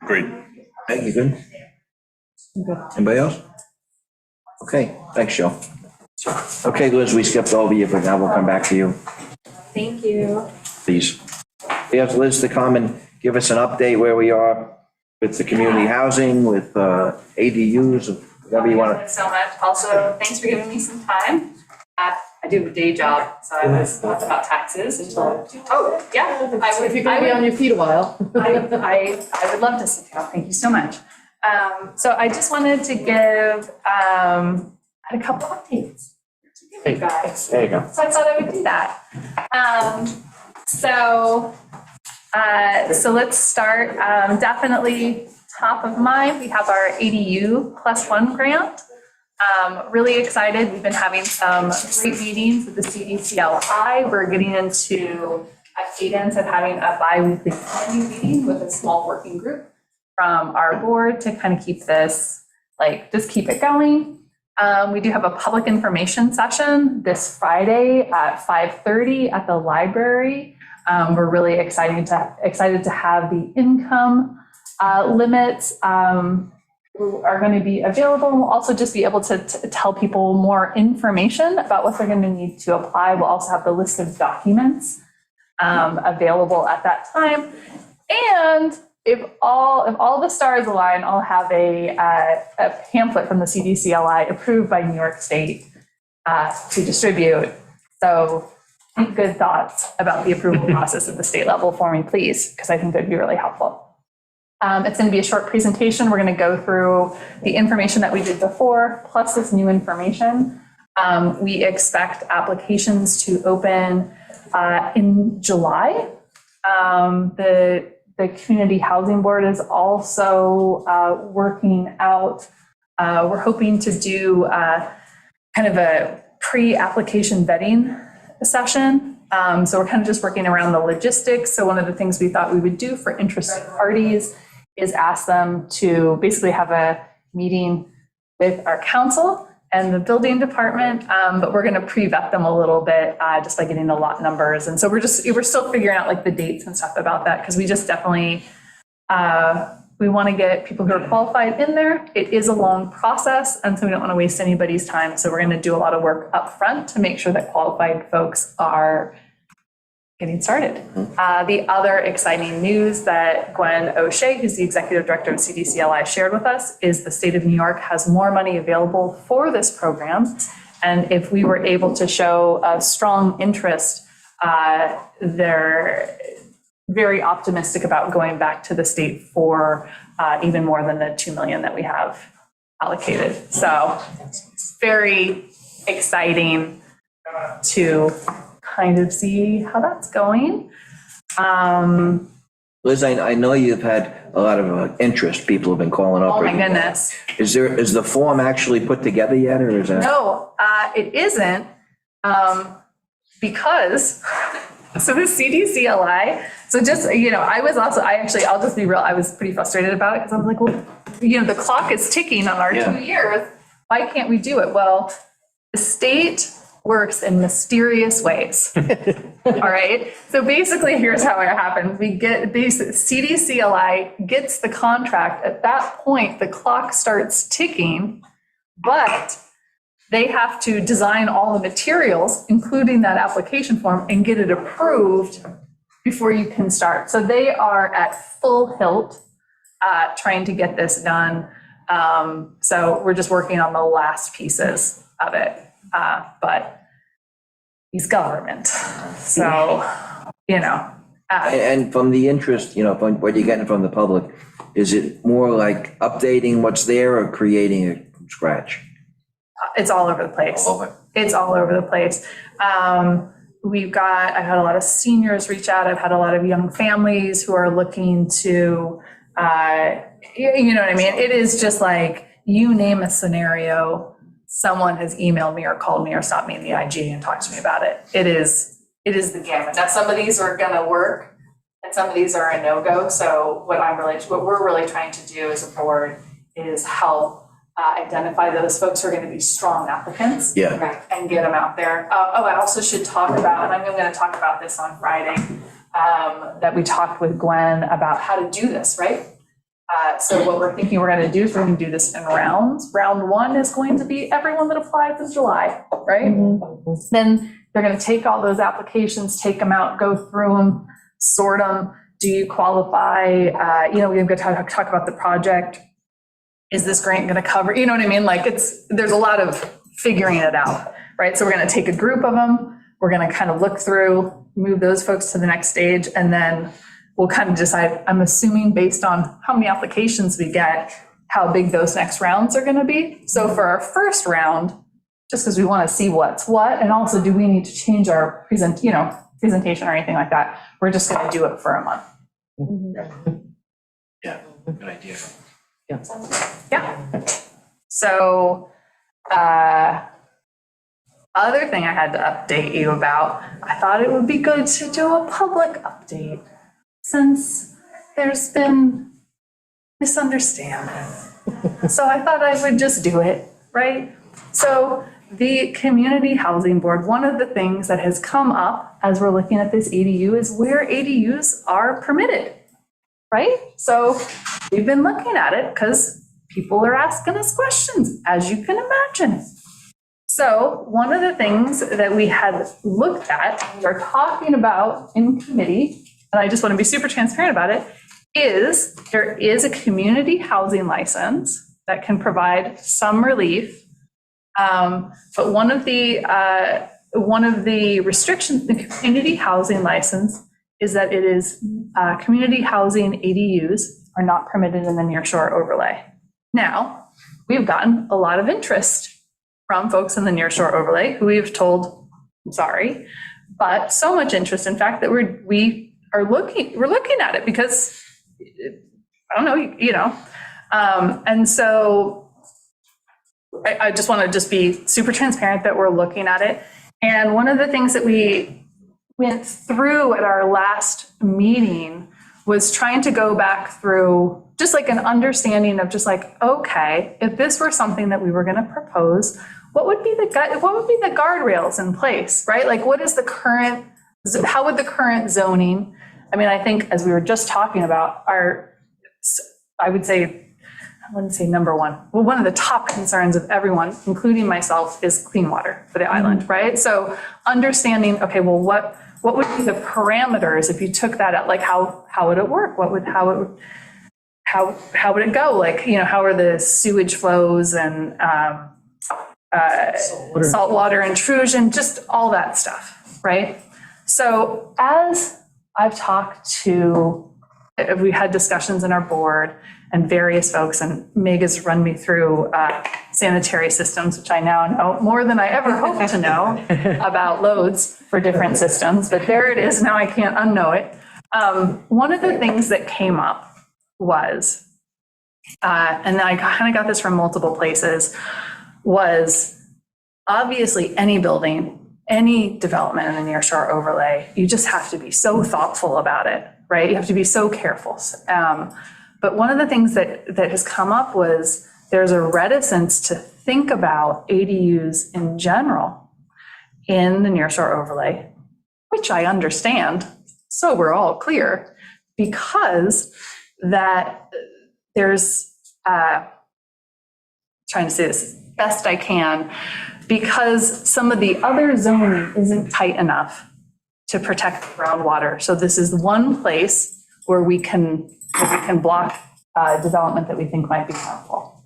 Agreed. Thank you, good. Anybody else? Okay, thanks, Joe. Okay, Liz, we skipped over you, but now we'll come back to you, Thank you. please. We have Liz to come and give us an update where we are with the community housing, with ADUs, whatever you want to. Thanks so much. Also, thanks for giving me some time. I do have a day job, so I was thought about taxes until, yeah. If you're going to be on your feet a while. I would love to sit down. Thank you so much. So I just wanted to give a couple updates to give you guys. There you go. So I thought I would do that. So let's start. Definitely top of mind, we have our ADU +1 grant. Really excited. We've been having some great meetings with the CDCLI. We're getting into a cadence of having a bi-weekly planning meeting with a small working group from our board to kind of keep this, just keep it going. We do have a public information session this Friday at 5:30 at the library. We're really excited to have the income limits are going to be available. We'll also just be able to tell people more information about what they're going to need to apply. We'll also have the list of documents available at that time. And if all the stars align, I'll have a pamphlet from the CDCLI approved by New York State to distribute. So any good thoughts about the approval process at the state level for me, please, because I think that'd be really helpful. It's going to be a short presentation. We're going to go through the information that we did before, plus this new information. We expect applications to open in July. The Community Housing Board is also working out. We're hoping to do kind of a pre-application vetting session. So we're kind of just working around the logistics. So one of the things we thought we would do for interested parties is ask them to basically have a meeting with our council and the building department, but we're going to pre-vet them a little bit just by getting the lot numbers. And so we're still figuring out like the dates and stuff about that, because we just definitely, we want to get people who are qualified in there. It is a long process, and so we don't want to waste anybody's time. So we're going to do a lot of work up front to make sure that qualified folks are getting started. The other exciting news that Gwen O'Shea, who's the executive director of CDCLI, shared with us is the state of New York has more money available for this program. And if we were able to show a strong interest, they're very optimistic about going back to the state for even more than the 2 million that we have allocated. So it's very exciting to kind of see how that's going. Liz, I know you've had a lot of interest. People have been calling up. Oh my goodness. Is the form actually put together yet, or is that? No, it isn't, because, so the CDCLI, so just, I'll just be real, I was pretty frustrated about it, because I was like, well, the clock is ticking on our 2 years. Why can't we do it? Well, the state works in mysterious ways. All right. So basically, here's how it happens. CDCLI gets the contract. At that point, the clock starts ticking, but they have to design all the materials, including that application form, and get it approved before you can start. So they are at full hilt trying to get this done. So we're just working on the last pieces of it. But he's government. So, And from the interest, from what you're getting from the public, is it more like updating what's there or creating it from scratch? It's all over the place. All over. It's all over the place. I've had a lot of seniors reach out. I've had a lot of young families who are looking to, you know what I mean? It is just like, you name a scenario, someone has emailed me or called me or stopped me in the IG and talked to me about it. It is the gamut. Now, some of these are gonna work and some of these are a no-go. So what we're really trying to do as a board is help identify those folks who are gonna be strong applicants. Yeah. And get them out there. I also should talk about, and I'm gonna talk about this on Friday, that we talked with Gwen about how to do this, right? So what we're thinking we're going to do is we're going to do this in rounds. Round one is going to be everyone that applies in July, right? Mm-hmm. Then they're going to take all those applications, take them out, go through them, sort them. Do you qualify? We're going to talk about the project. Is this grant going to cover? You know what I mean? Like there's a lot of figuring it out, right? So we're going to take a group of them. We're going to kind of look through, move those folks to the next stage, and then we'll kind of decide, I'm assuming based on how many applications we get, how big those next rounds are going to be. So for our first round, just because we want to see what's what, and also do we need to change our presentation or anything like that, we're just going to do it for a month. Yeah, good idea. Yeah. So, other thing I had to update you about, I thought it would be good to do a public update since there's been misunderstanding. So I thought I would just do it, right? So the Community Housing Board, one of the things that has come up as we're looking at this ADU is where ADUs are permitted, right? So we've been looking at it because people are asking us questions, as you can imagine. So one of the things that we had looked at, we're talking about in committee, and I just want to be super transparent about it, is there is a community housing license that can provide some relief. But one of the one of the restrictions, the community housing license is that it is, community housing ADUs are not permitted in the nearshore overlay. Now, we've gotten a lot of interest from folks in the nearshore overlay who we've told, I'm sorry, but so much interest, in fact, that we're looking at it because, I don't know, and so I just want to just be super transparent that we're looking at it. And one of the things that we went through at our last meeting was trying to go back through just like an understanding of just like, okay, if this were something that we were going to propose, what would be the guardrails in place, right? Like what is the current, how would the current zoning, I mean, I think as we were just talking about I wouldn't say number one. Well, one of the top concerns of everyone, including myself, is clean water for the island, right? So understanding, okay, well, what would be the parameters if you took that out? Like how would it work? How would it go? Like, how are the sewage flows and saltwater intrusion, just all that stuff, right? So as I've talked to, we had discussions in our board and various folks, and Meg has run me through sanitary systems, which I now know more than I ever hoped to know about loads for different systems, but there it is, now I can't unknow it. One of the things that came up was, and I kind of got this from multiple places, was obviously any building, any development in the nearshore overlay, you just have to be so thoughtful about it, right? You have to be so careful. But one of the things that has come up was there's a reticence to think about ADUs in general in the nearshore overlay, which I understand, so we're all clear, because that there's, trying to say this as best I can, because some of the other zoning isn't tight enough to protect groundwater. So this is one place where we can block development that we think might be harmful.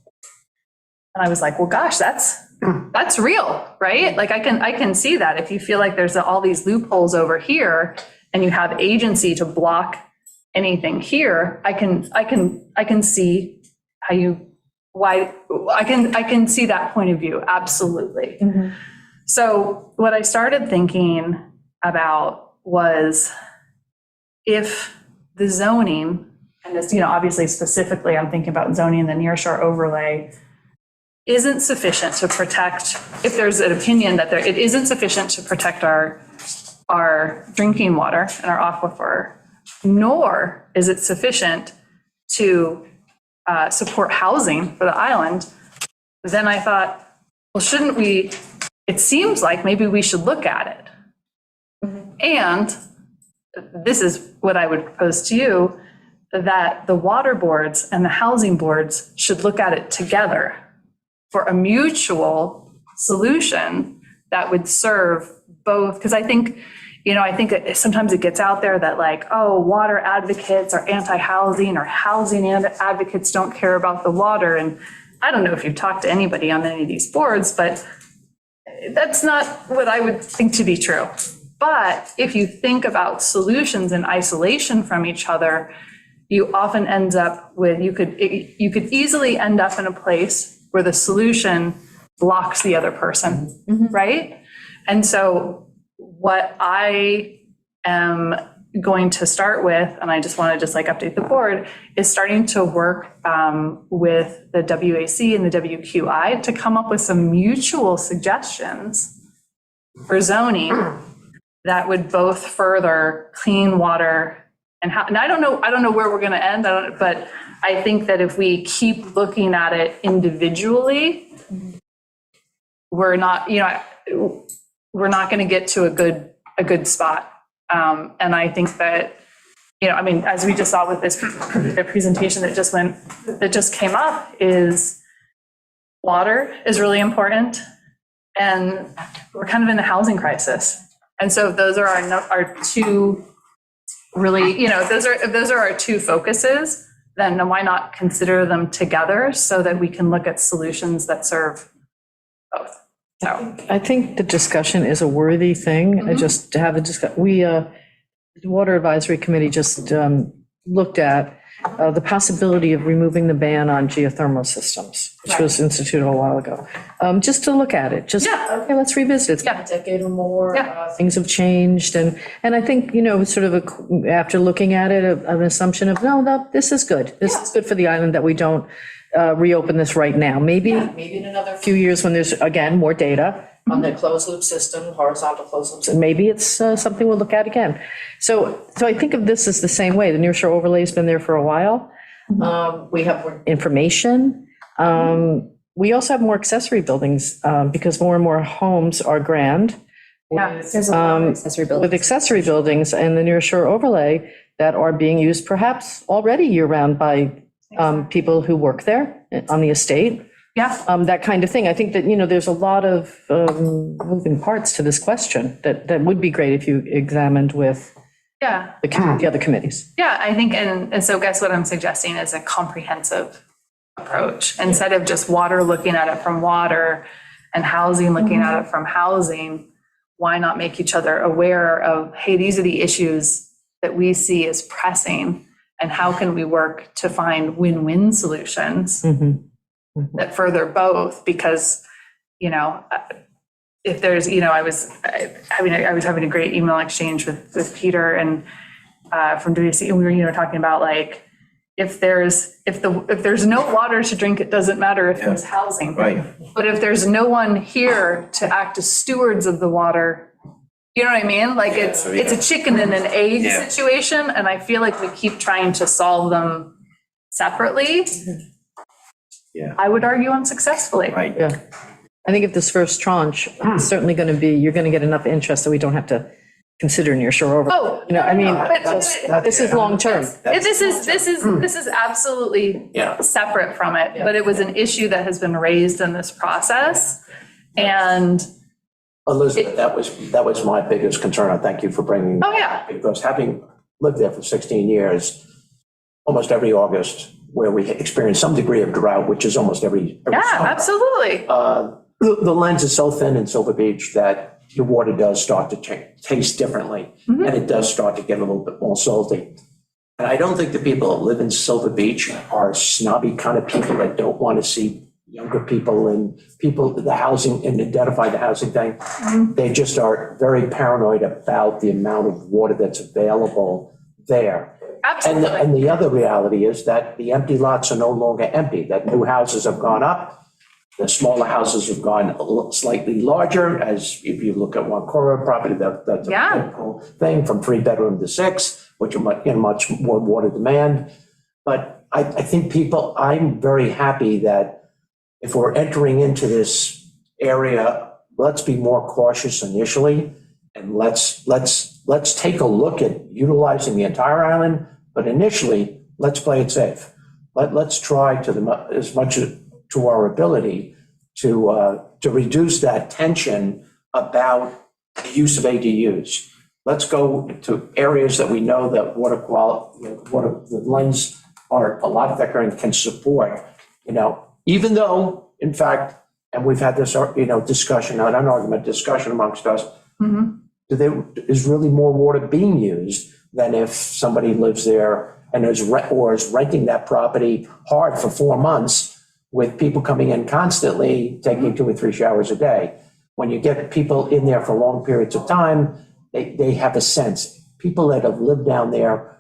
And I was like, well, gosh, that's real, right? Like I can see that if you feel like there's all these loopholes over here and you have agency to block anything here, I can see why I can see that point of view. Absolutely. Mm-hmm. So what I started thinking about was if the zoning, and this, obviously specifically I'm thinking about zoning in the nearshore overlay, isn't sufficient to protect, if there's an opinion that it isn't sufficient to protect our drinking water and our aquifer, nor is it sufficient to support housing for the island, then I thought, well, shouldn't we, it seems like maybe we should look at it. Mm-hmm. And this is what I would propose to you, that the water boards and the housing boards should look at it together for a mutual solution that would serve both. Because I think sometimes it gets out there that like, oh, water advocates are anti-housing or housing advocates don't care about the water. And I don't know if you've talked to anybody on any of these boards, but that's not what I would think to be true. But if you think about solutions in isolation from each other, you often end up with, you could easily end up in a place where the solution blocks the other person, mm-hmm. right? And so what I am going to start with, and I just want to update the board, is starting to work with the WAC and the WQI to come up with some mutual suggestions for zoning that would both further clean water and I don't know where we're going to end, but I think that if we keep looking at it individually, we're not going to get to a good spot. And I think that, as we just saw with the presentation that just came up, is water is really important, and we're kind of in a housing crisis. And so if those are our two really, if those are our two focuses, then why not consider them together so that we can look at solutions that serve both? So, I think the discussion is a worthy thing, just to have a the Water Advisory Committee just looked at the possibility of removing the ban on geothermal systems, which was instituted a while ago. Just to look at it, just, Yeah. okay, let's revisit. It's been Yeah. a decade or more. Yeah. Things have changed, and I think, sort of after looking at it, an assumption of, no, this is good. This is good for the island that we don't reopen this right now. Maybe in another few years when there's, again, more data on the closed loop system, horizontal closed loops, and maybe it's something we'll look at again. So I think of this as the same way. The nearshore overlay's been there for a while. We have more information. We also have more accessory buildings because more and more homes are grand. yeah. There's a lot of accessory With buildings. accessory buildings and the nearshore overlay that are being used perhaps already year-round by people who work there on the estate. Yeah. That kind of thing. I think that, there's a lot of moving parts to this question that would be great if you examined with Yeah. the other committees. Yeah, I think, and so guess what I'm suggesting is a comprehensive approach. Instead of just water, looking at it from water, and housing, looking at it from housing, why not make each other aware of, hey, these are the issues that we see as pressing, and how can we work to find win-win solutions that further both? Because, if there's, I was having a great email exchange with Peter and from WC, and we were, talking about like, if there's no water to drink, it doesn't matter if there's housing. Right. But if there's no one here to act as stewards of the water, you know what I mean? Like it's a chicken and an egg Yeah. situation, and I feel like we keep trying to solve them separately. Yeah. I would argue unsuccessfully. Right. Yeah. I think if this first tranche, it's certainly going to be, you're going to get enough interest that we don't have to consider nearshore over. Oh, but This is long-term. this is absolutely Yeah. separate from it, but it was an issue that has been raised in this process. And, Elizabeth, that was my biggest concern. I thank you for bringing. oh yeah, Because having lived there for 16 years, almost every August, where we experience some degree of drought, which is almost every yeah, summer, absolutely. the lens is so thin in Silver Beach that your water does start to taste differently, and it does start to get a little bit more salty. And I don't think the people that live in Silver Beach are snobby kind of people that don't want to see younger people and the housing, and identify the housing thing. They just are very paranoid about the amount of water that's available there. Absolutely. And the other reality is that the empty lots are no longer empty, that new houses have gone up. The smaller houses have gone slightly larger, as if you look at one Cora property, that's a Yeah. typical thing, from 3-bedroom to 6, which are much more water demand. But I think I'm very happy that if we're entering into this area, let's be more cautious initially, and let's take a look at utilizing the entire island, but initially, let's play it safe. Let's try as much to our ability to reduce that tension about the use of ADUs. Let's go to areas that we know that the lens are a lot thicker and can support, even though, in fact, and we've had this, discussion, not an argument, discussion amongst us, is really more water being used than if somebody lives there and is renting that property hard for 4 months with people coming in constantly, taking 2 or 3 showers a day. When you get people in there for long periods of time, they have a sense. People that have lived down there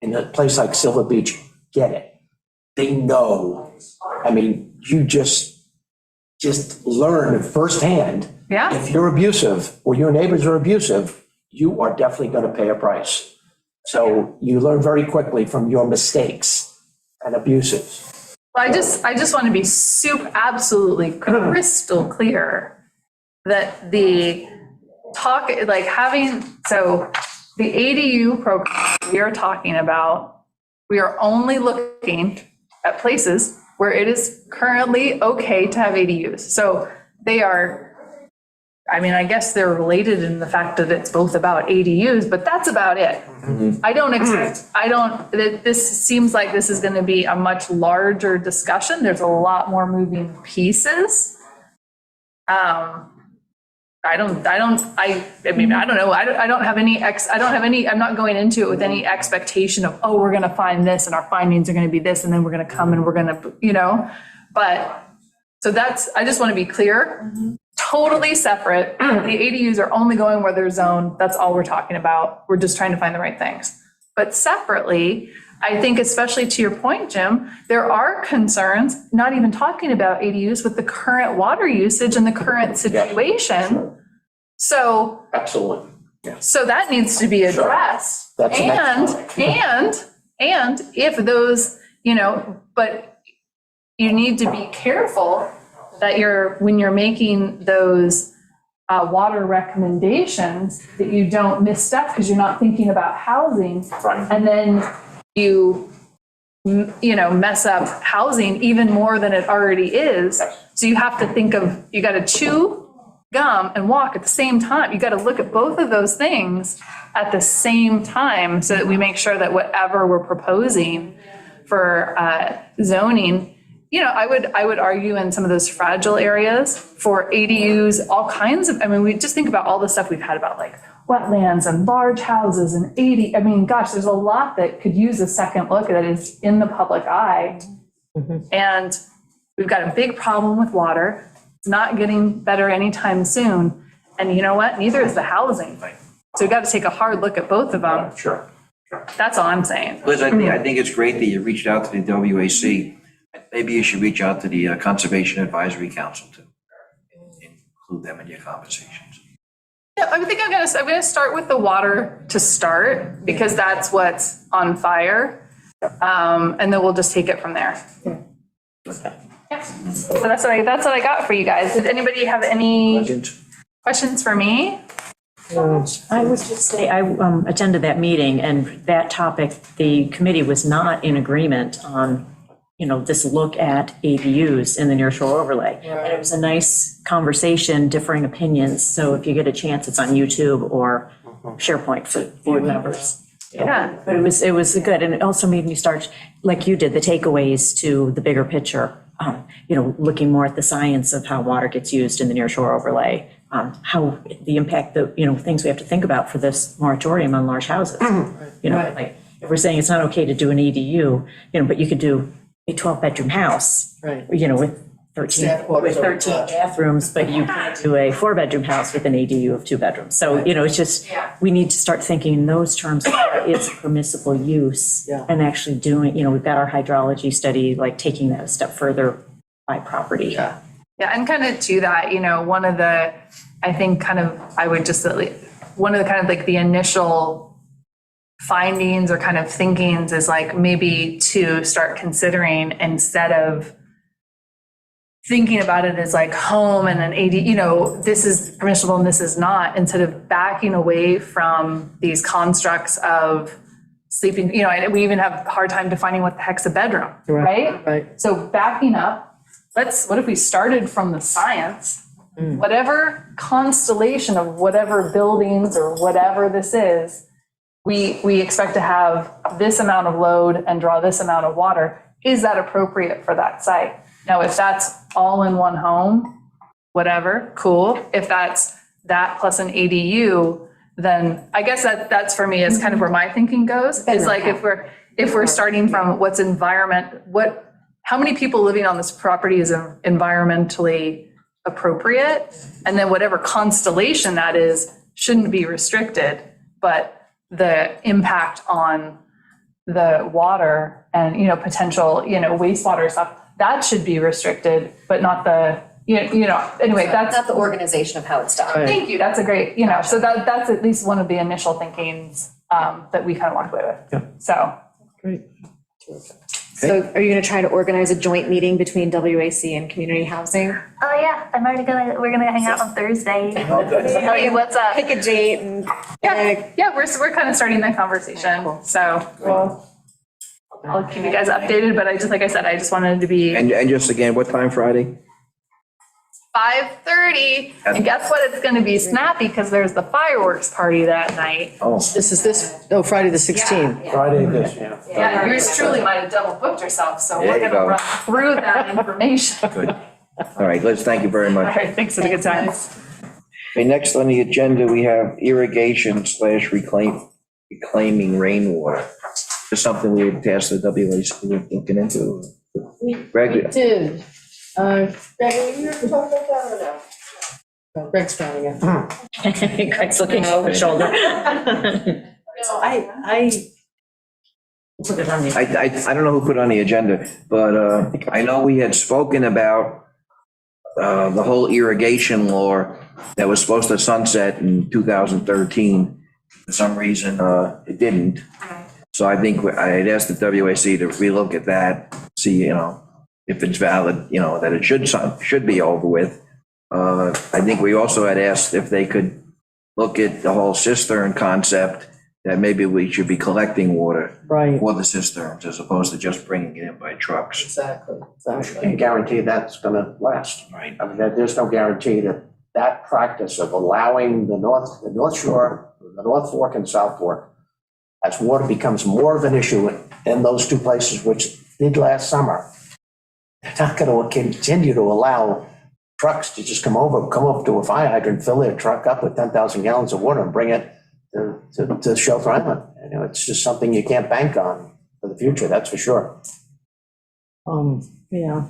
in a place like Silver Beach get it. They know. I mean, you just learn firsthand. Yeah. If you're abusive or your neighbors are abusive, you are definitely going to pay a price. So you learn very quickly from your mistakes and abuses. Well, I just want to be absolutely crystal clear that the ADU program we are talking about, we are only looking at places where it is currently okay to have ADUs. So they are, I guess they're related in the fact that it's both about ADUs, but that's about it. This seems like this is going to be a much larger discussion. There's a lot more moving pieces. I mean, I don't know, I don't have any, I'm not going into it with any expectation of, oh, we're gonna find this and our findings are gonna be this, and then we're gonna come and we're gonna, but, so that's, I just wanna be clear, totally separate. The ADUs are only going where they're zoned, that's all we're talking about, we're just trying to find the right things. But separately, I think especially to your point, Jim, there are concerns, not even talking about ADUs, with the current water usage and the current situation. So, Absolutely. so that needs to be addressed. That's an excellent And if those, but you need to be careful that when you're making those water recommendations, that you don't misstep because you're not thinking about housing. Right. And then you mess up housing even more than it already is. So you have to think of, you got to chew gum and walk at the same time. You got to look at both of those things at the same time so that we make sure that whatever we're proposing for zoning, I would argue in some of those fragile areas for ADUs, all kinds of, we just think about all the stuff we've had about like wetlands and large houses and gosh, there's a lot that could use a second look that is in the public eye. And we've got a big problem with water. It's not getting better anytime soon. And you know what? Neither is the housing. So we've got to take a hard look at both of them. Sure. That's all I'm saying. Liz, I think it's great that you reached out to the WAC. Maybe you should reach out to the Conservation Advisory Council to include them in your conversations. Yeah, I think I'm gonna start with the water to start because that's what's on fire. And then we'll just take it from there. Yeah. So that's what I got for you guys. Did anybody have any questions for me? I would just say I attended that meeting, and that topic, the committee was not in agreement on, this look at ADUs in the near shore overlay. And it was a nice conversation, differing opinions. So if you get a chance, it's on YouTube or SharePoint for board members. Yeah. But it was good. And it also made me start, like you did, the takeaways to the bigger picture, looking more at the science of how water gets used in the near shore overlay, how the impact, things we have to think about for this moratorium on large houses. Like if we're saying it's not okay to do an EDU, but you could do a 12-bedroom house, Right. with 13 bathrooms, but you can't do a 4-bedroom house with an ADU of 2 bedrooms. So, it's just, we need to start thinking in those terms, what is permissible use? Yeah. And actually doing, we've got our hydrology study, like taking that a step further by property. Yeah. Yeah, and kind of to that, one of the, I think kind of, I would just, one of the kind of like the initial findings or kind of thinkings is like maybe to start considering, instead of thinking about it as like home and an AD, this is permissible and this is not, instead of backing away from these constructs of sleeping, and we even have a hard time defining what the heck's a bedroom, right? Right. So backing up, what if we started from the science? Whatever constellation of whatever buildings or whatever this is, we expect to have this amount of load and draw this amount of water. Is that appropriate for that site? Now, if that's all in one home, whatever, cool. If that's that plus an ADU, then I guess that's for me is kind of where my thinking goes. Is like if we're starting from what's how many people living on this property is environmentally appropriate, and then whatever constellation that is shouldn't be restricted, but the impact on the water and potential wastewater stuff, that should be restricted, but not the anyway, that's Not the organization of how it's done. thank you, that's a great, so that's at least one of the initial thinkings that we kind of walked away with. Yeah. So Great. So are you going to try to organize a joint meeting between WAC and community housing? Oh yeah, we're gonna hang out on Thursday. tell you what's up. Pick a date and. Yeah, we're kind of starting that conversation, so I'll keep you guys updated, but like I said, I just wanted to be And just again, what time Friday? 5:30, and guess what, it's gonna be snappy because there's the fireworks party that night. Oh, Friday the 16th. Friday, this, Yeah, yours truly might have double booked herself, so There we're you gonna go. run through that information. good. All right, Liz, thank you very All much. right, thanks for the good time. Okay, next on the agenda, we have irrigation / reclaiming rainwater. Is something we had tasked the WAC with looking into. Greg, Did, Greg, are you here to talk about that or no? No, Greg's frowning at me. Greg's looking over his shoulder. No, I put it on the. I don't know who put on the agenda, but I know we had spoken about the whole irrigation law that was supposed to sunset in 2013. For some reason, it didn't. So I think I had asked the WAC to relook at that, see, if it's valid, that it should be over with. I think we also had asked if they could look at the whole cistern concept, that maybe we should be collecting water Right, for the cisterns as opposed to just bringing it in by trucks. exactly, Can't exactly. guarantee that's gonna last. Right. I mean, there's no guarantee that that practice of allowing the North Shore, the North Fork and South Fork, as water becomes more of an issue in those two places, which did last summer, they're not gonna continue to allow trucks to just come up to a fire hydrant, fill their truck up with 10,000 gallons of water and bring it to Shelter Island. It's just something you can't bank on for the future, that's for sure. Yeah,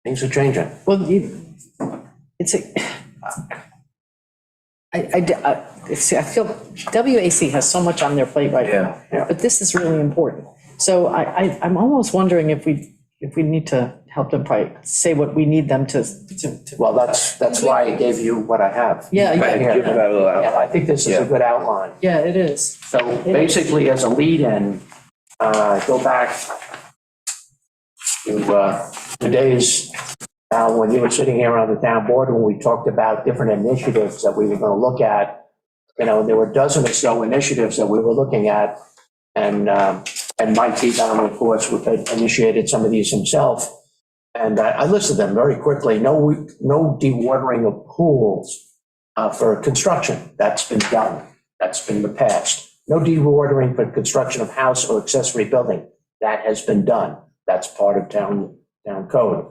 Things are changing. well, it's a, I feel WAC has so much on their plate right now. Yeah. But this is really important. So I'm almost wondering if we need to help them probably say what we need them to. Well, that's why I gave you what I have. Yeah, Right yeah. here. Give that a little Yeah, I think this is a good outline. Yeah, it is. So basically, as a lead-in, go back to today's, when you were sitting here on the town board, when we talked about different initiatives that we were going to look at. There were a dozen or so initiatives that we were looking at. And Mike Beaton, of course, initiated some of these himself. And I listed them very quickly. No dewatering of pools for construction. That's been done. That's been the past. No dewatering for construction of house or accessory building. That has been done. That's part of town code.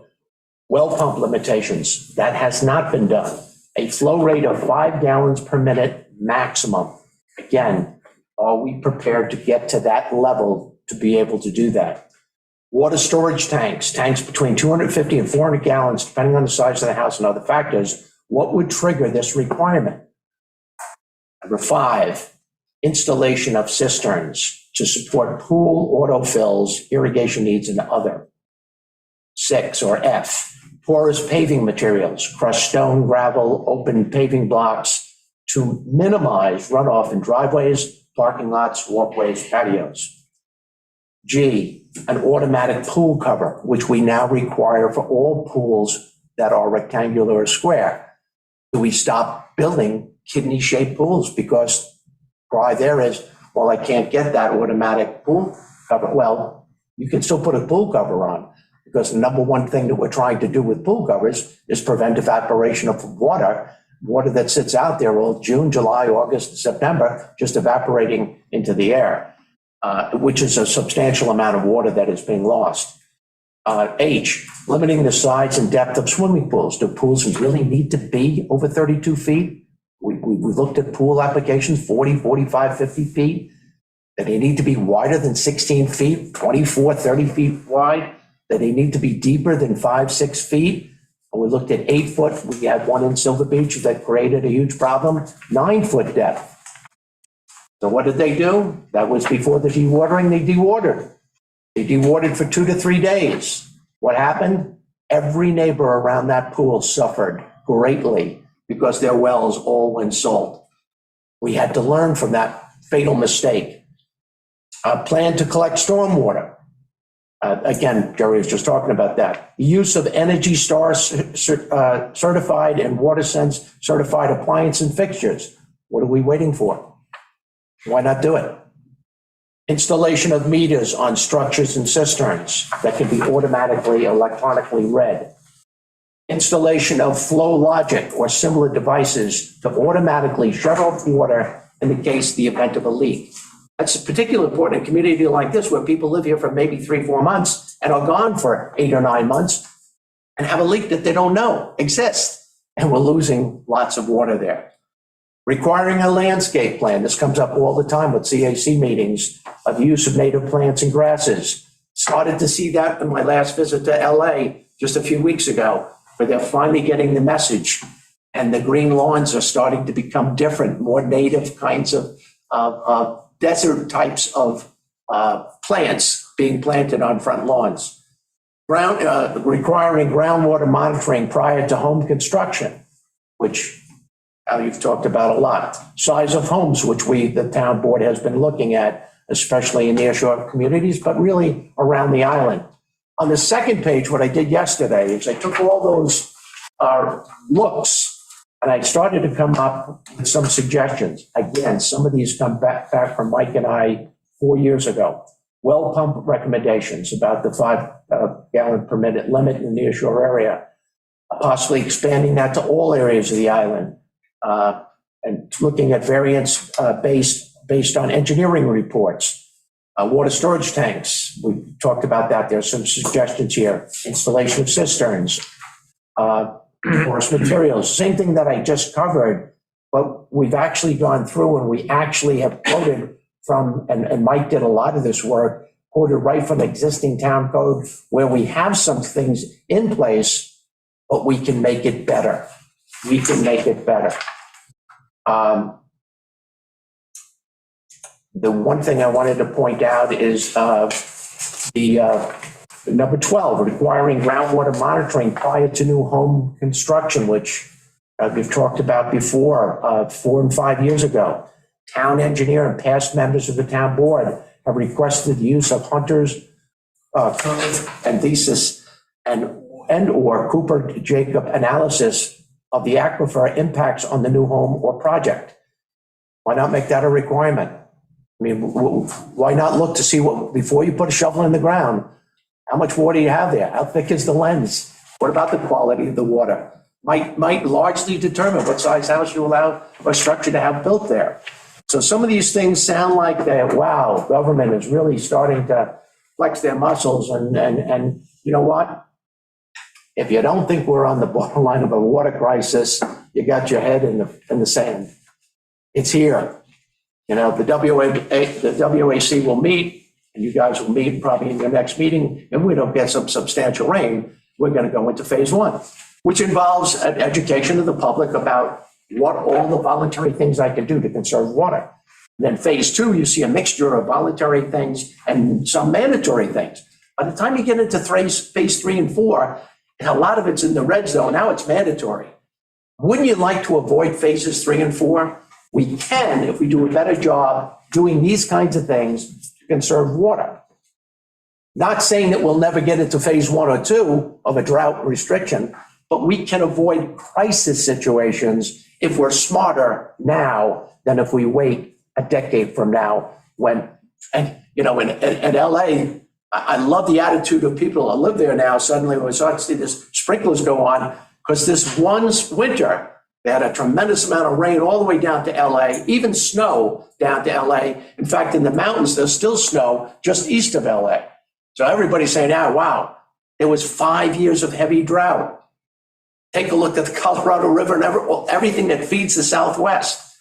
Well pump limitations. That has not been done. A flow rate of 5 gallons per minute maximum. Again, are we prepared to get to that level to be able to do that? Water storage tanks between 250 and 400 gallons, depending on the size of the house and other factors. What would trigger this requirement? Number 5, installation of cisterns to support pool autofills, irrigation needs, and other. 6, or F, porous paving materials, crushed stone, gravel, open paving blocks to minimize runoff in driveways, parking lots, walkways, patios. G, an automatic pool cover, which we now require for all pools that are rectangular or square. Do we stop building kidney-shaped pools? Because cry there is, well, I can't get that automatic pool cover. Well, you can still put a pool cover on, because the number one thing that we're trying to do with pool covers is prevent evaporation of water that sits out there all June, July, August, September, just evaporating into the air, which is a substantial amount of water that is being lost. H, limiting the size and depth of swimming pools. Do pools really need to be over 32 feet? We looked at pool applications, 40, 45, 50 feet. That they need to be wider than 16 feet, 24, 30 feet wide. That they need to be deeper than 5, 6 feet. We looked at 8 foot. We had one in Silver Beach that created a huge problem, 9 foot depth. So what did they do? That was before the dewatering. They dewatered. They dewatered for 2 to 3 days. What happened? Every neighbor around that pool suffered greatly because their wells all went salt. We had to learn from that fatal mistake. Plan to collect stormwater. Again, Jerry was just talking about that. The use of Energy Star certified and WaterSense certified appliance and fixtures. What are we waiting for? Why not do it? Installation of meters on structures and cisterns that can be automatically, electronically read. Installation of flow logic or similar devices to automatically shut off water in the case the event of a leak. That's particularly important in a community like this, where people live here for maybe 3-4 months and are gone for 8 or 9 months and have a leak that they don't know exists. and we're losing lots of water there. Requiring a landscape plan, this comes up all the time with CAC meetings, of use of native plants and grasses. Started to see that in my last visit to LA just a few weeks ago, where they're finally getting the message. And the green lawns are starting to become different, more native kinds of desert types of plants being planted on front lawns. Requiring groundwater monitoring prior to home construction, which you've talked about a lot. Size of homes, which the town board has been looking at, especially in nearshore communities, but really around the island. On the second page, what I did yesterday is I took all those looks and I started to come up with some suggestions. Again, some of these come back from Mike and I 4 years ago. Well pump recommendations about the 5 gallon per minute limit in the nearshore area, possibly expanding that to all areas of the island, and looking at variants based on engineering reports. Water storage tanks, we talked about that. There's some suggestions here. Installation of cisterns, porous materials, same thing that I just covered, but we've actually gone through and we actually have quoted from, and Mike did a lot of this work, quoted right from existing town code where we have some things in place, but we can make it better. We can make it better. The one thing I wanted to point out is the number 12, requiring groundwater monitoring prior to new home construction, which we've talked about before, 4 and 5 years ago. Town engineer and past members of the town board have requested the use of Hunter's curve and thesis and or Cooper Jacob analysis of the aquifer impacts on the new home or project. Why not make that a requirement? I mean, why not look to see what, before you put a shovel in the ground, how much water you have there? How thick is the lens? What about the quality of the water? Might largely determine what size house you allow or structure to have built there. So some of these things sound like that, wow, government is really starting to flex their muscles. And you know what? If you don't think we're on the borderline of a water crisis, you got your head in the sand. It's here. You know, the WAC will meet, and you guys will meet probably in your next meeting. If we don't get some substantial rain, we're going to go into phase 1, which involves an education of the public about what all the voluntary things I can do to conserve water. And then phase 2, you see a mixture of voluntary things and some mandatory things. By the time you get into phase 3 and 4, and a lot of it's in the red zone, now it's mandatory. Wouldn't you like to avoid phases 3 and 4? We can if we do a better job doing these kinds of things to conserve water. Not saying that we'll never get into phase 1 or 2 of a drought restriction, but we can avoid crisis situations if we're smarter now than if we wait a decade from now when, and you know, in LA, I love the attitude of people that live there now. Suddenly we start to see this sprinklers go on because this one winter, they had a tremendous amount of rain all the way down to LA, even snow down to LA. In fact, in the mountains, there's still snow just east of LA. So everybody's saying, wow, there was 5 years of heavy drought. Take a look at the Colorado River and everything that feeds the Southwest.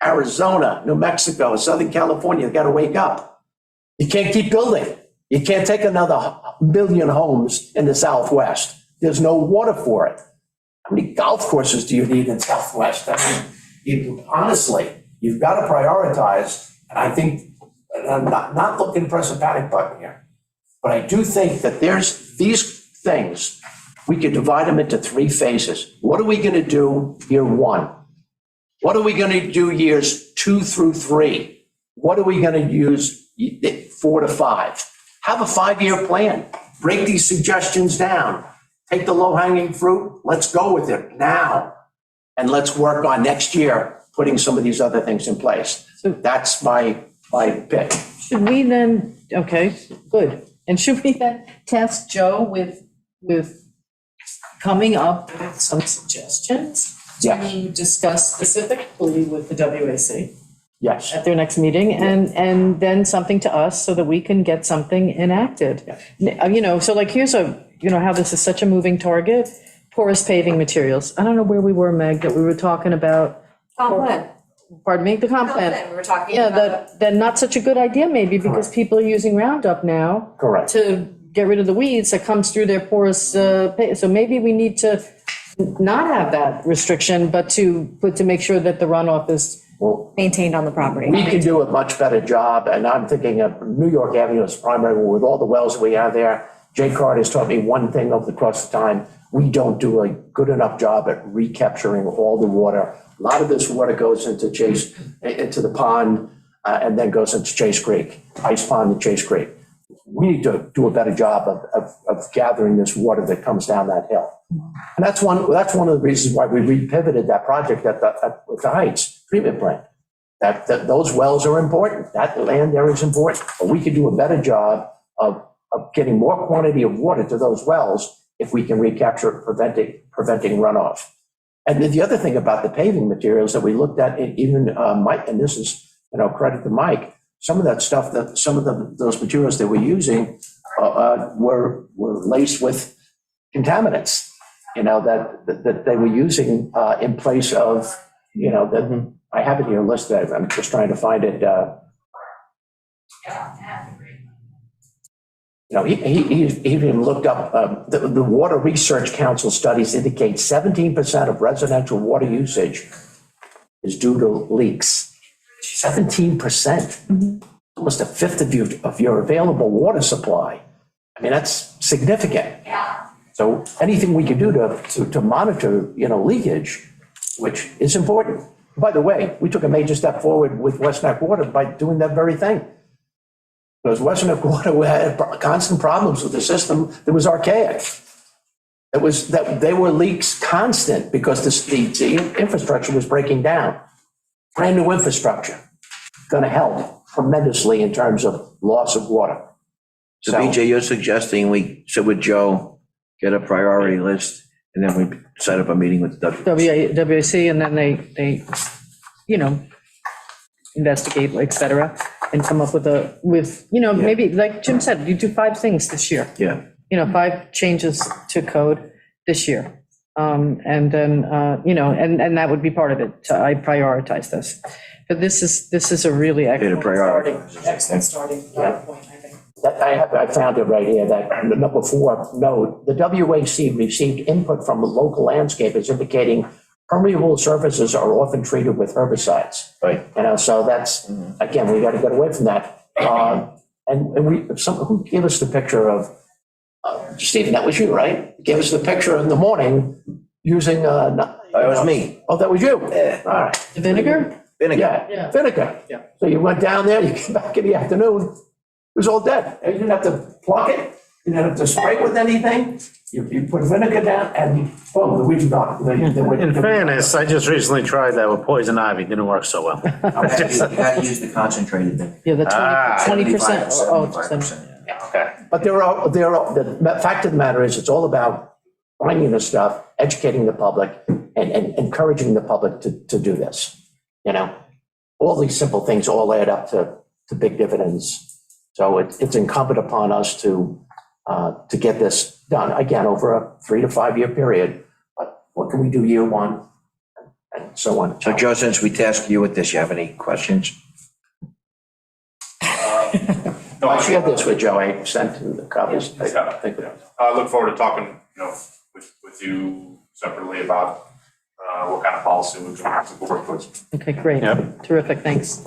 Arizona, New Mexico, Southern California, they've got to wake up. You can't keep building. You can't take another million homes in the Southwest. There's no water for it. How many golf courses do you need in Southwest? I mean, honestly, you've got to prioritize. And I think, and I'm not looking to press a panic button here, but I do think that there's these things, we could divide them into 3 phases. What are we going to do year 1? What are we going to do years 2 through 3? What are we going to use 4 to 5? Have a 5-year plan. Break these suggestions down. Take the low-hanging fruit. Let's go with it now. And let's work on next year putting some of these other things in place. So that's my pick. Should we then, okay, good. And should we then task Joe with coming up with some suggestions to discuss specifically with the WAC Yes. at their next meeting, and then something to us so that we can get something enacted? You know, so like here's how this is such a moving target. porous paving materials. I don't know where we were, Meg, that we were talking about, Comp plan. pardon me, the comp Comp plan. plan, we were talking Yeah, about. that not such a good idea maybe, because people are using Roundup now. Correct. To get rid of the weeds that comes through their porous, so maybe we need to not have that restriction, but to make sure that the runoff is, Maintained on the property. We can do a much better job, and I'm thinking of New York Avenue as primary, with all the wells that we have there. Jay Card has taught me one thing over the course of time: we don't do a good enough job at recapturing all the water. A lot of this water goes into the pond, and then goes into Chase Creek, Ice Pond and Chase Creek. We need to do a better job of gathering this water that comes down that hill. And that's one of the reasons why we repivoted that project at the Heights treatment plant. That those wells are important. That land there is important. But we could do a better job of getting more quantity of water to those wells if we can recapture it, preventing runoff. And then the other thing about the paving materials that we looked at, even Mike, and this is, credit to Mike, some of that stuff, those materials that we're using were laced with contaminants, that they were using in place of, that I have it here listed. I'm just trying to find it. He even looked up, the Water Research Council studies indicate 17% of residential water usage is due to leaks. 17%, almost a fifth of your available water supply. I mean, that's significant. So anything we can do to monitor, leakage, which is important. By the way, we took a major step forward with West Neck Water by doing that very thing. Because West Neck Water had constant problems with the system that was archaic. It was that they were leaks constant because the infrastructure was breaking down. Brand new infrastructure, going to help tremendously in terms of loss of water. So BJ, you're suggesting we sit with Joe, get a priority list, and then we set up a meeting with the WAC, and then they, investigate, et cetera, and come up with, maybe, like Jim said, you do 5 things this year. Yeah. 5 changes to code this year. And then, and that would be part of it. So I prioritize this. But this is a really excellent starting point, I think. I found it right here, that number 4 note, the WAC received input from local landscapers indicating permeable surfaces are often treated with herbicides. Right. So that's, again, we got to get away from that. Who gave us the picture of, Stephen, that was you, right? Gave us the picture in the morning using. That was me. Oh, that was you? Yeah. All right. The vinegar? Vinegar. Yeah, vinegar. Yeah. So you went down there, you came back in the afternoon, it was all dead. You didn't have to pluck it, you didn't have to spray it with anything. You put vinegar down and boom, the weeds are gone. In fairness, I just recently tried that with poison ivy, didn't work so well. You gotta use the concentrated vinegar. Yeah, the 20%. 75%. Okay. But the fact of the matter is, it's all about finding the stuff, educating the public, and encouraging the public to do this. All these simple things all add up to big dividends. So it's incumbent upon us to get this done, again, over a 3 to 5 year period. But what can we do year 1, and so on. So Joe, since we tasked you with this, you have any questions? No, I shared this with Joe, I sent him the copies. I look forward to talking, with you separately about what kind of policy we can work towards. Okay, great. Yep. Terrific, thanks.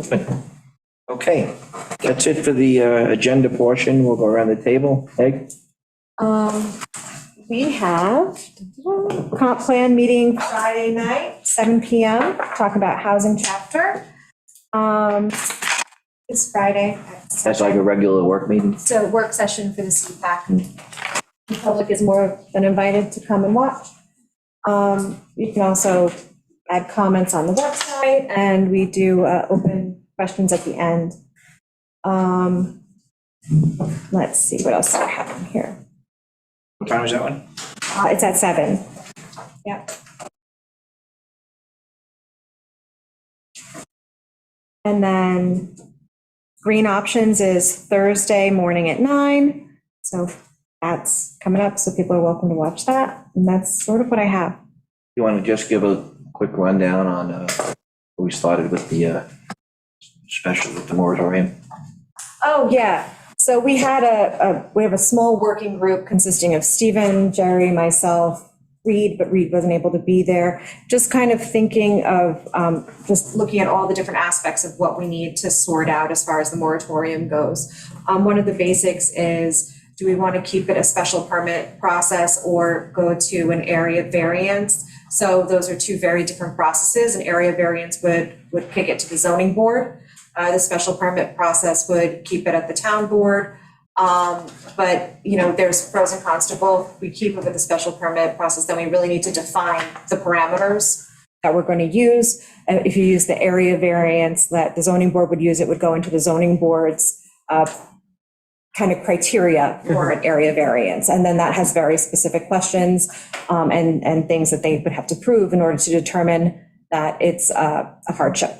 Okay, that's it for the agenda portion. We'll go around the table. Peg? We have comp plan meeting Friday night, 7 PM, talk about housing chapter. This Friday. That's like a regular work meeting? It's a work session for the CPAC. The public is more than invited to come and watch. You can also add comments on the website, and we do open questions at the end. Let's see, what else do I have in here? What time is that one? It's at 7. Yep. And then green options is Thursday morning at 9. So that's coming up, so people are welcome to watch that. And that's sort of what I have. You want to just give a quick rundown on, we started with the, special with the moratorium? Oh, yeah. So we had we have a small working group consisting of Stephen, Jerry, myself, Reed, but Reed wasn't able to be there. Just kind of thinking of, just looking at all the different aspects of what we need to sort out as far as the moratorium goes. One of the basics is, do we want to keep it a special permit process or go to an area variance? So those are two very different processes. An area variance would kick it to the zoning board. The special permit process would keep it at the town board. But, you know, there's pros and cons to both. We keep it with the special permit process, then we really need to define the parameters that we're going to use. If you use the area variance that the zoning board would use, it would go into the zoning board's kind of criteria for an area variance. And then that has very specific questions and things that they would have to prove in order to determine that it's a hardship.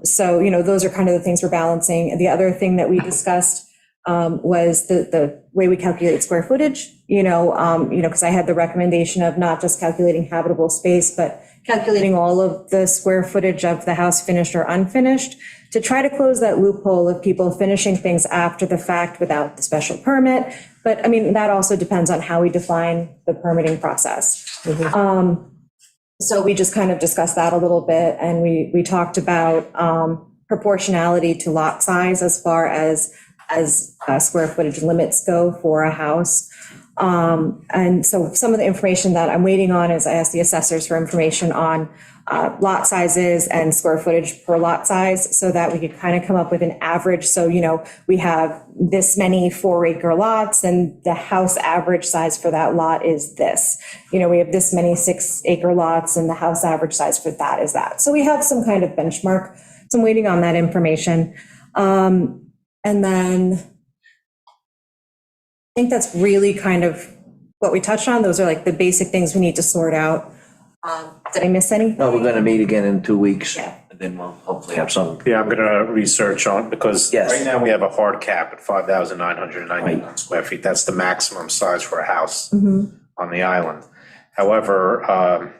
So, you know, those are kind of the things we're balancing. The other thing that we discussed was the way we calculate square footage, because I had the recommendation of not just calculating habitable space, but calculating all of the square footage of the house finished or unfinished to try to close that loophole of people finishing things after the fact without the special permit. But I mean, that also depends on how we define the permitting process. So we just kind of discussed that a little bit, and we talked about proportionality to lot size as far as square footage limits go for a house. And so some of the information that I'm waiting on is I asked the assessors for information on lot sizes and square footage per lot size so that we could kind of come up with an average. So, we have this many 4-acre lots and the house average size for that lot is this. We have this many 6-acre lots and the house average size for that is that. So we have some kind of benchmark. So I'm waiting on that information. And then I think that's really kind of what we touched on. Those are like the basic things we need to sort out. Did I miss any? No, we're going to meet again in 2 weeks. Yeah. And then we'll hopefully have some. Yeah, I'm gonna research on, because Yes. right now we have a hard cap at 5,999 square feet. That's the maximum size for a house on the island. However,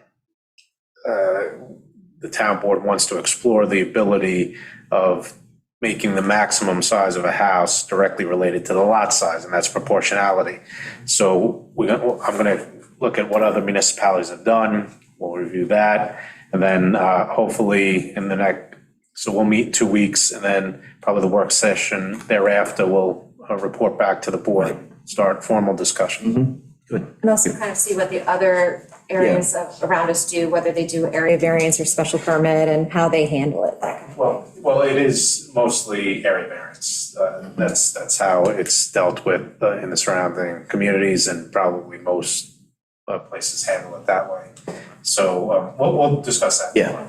the town board wants to explore the ability of making the maximum size of a house directly related to the lot size, and that's proportionality. So I'm gonna look at what other municipalities have done. We'll review that, and then hopefully in the next, so we'll meet in 2 weeks, and then probably the work session thereafter, we'll report back to the board, start formal discussion. Good. And also kind of see what the other areas around us do, whether they do area variance or special permit and how they handle it. Well, it is mostly area variance. That's how it's dealt with in the surrounding communities, and probably most places handle it that way. So we'll discuss that. Yeah.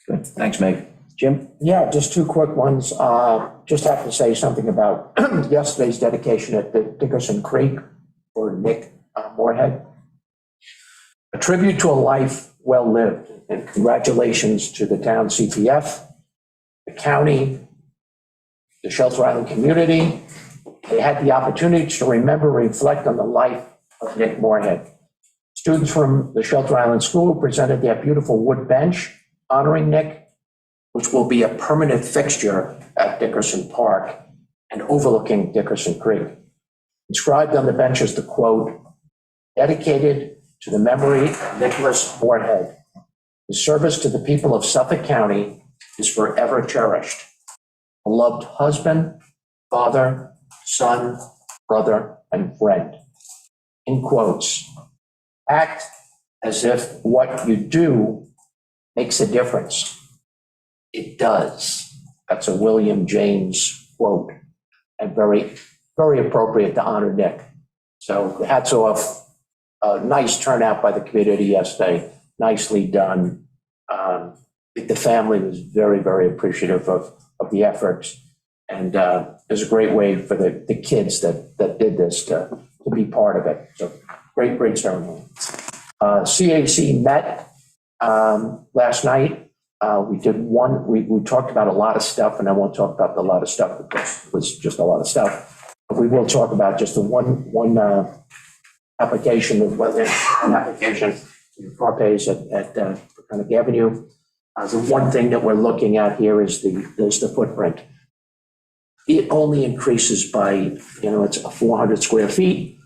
Good. Thanks, Meg. Jim? Yeah, just two quick ones. Just have to say something about yesterday's dedication at the Dickerson Creek for Nick Moorhead. A tribute to a life well lived, and congratulations to the town CTF, the county, the Shelter Island community. They had the opportunity to remember, reflect on the life of Nick Moorhead. Students from the Shelter Island School presented their beautiful wood bench honoring Nick, which will be a permanent fixture at Dickerson Park and overlooking Dickerson Creek. Inscribed on the bench is the quote, "Dedicated to the memory of Nicholas Moorhead. His service to the people of Suffolk County is forever cherished. A loved husband, father, son, brother, and friend." In quotes. Act as if what you do makes a difference. It does. That's a William James quote, and very, very appropriate to honor Nick. So hats off. A nice turnout by the community yesterday. Nicely done. I think the family was very, very appreciative of the efforts. And it was a great way for the kids that did this to be part of it. So great ceremony. CAC met last night. We talked about a lot of stuff, and I won't talk about a lot of stuff because it was just a lot of stuff. We will talk about just the one application of wetland, an application in Carpes at Peconic Avenue. The one thing that we're looking at here is the footprint. It only increases by, it's 400 square feet,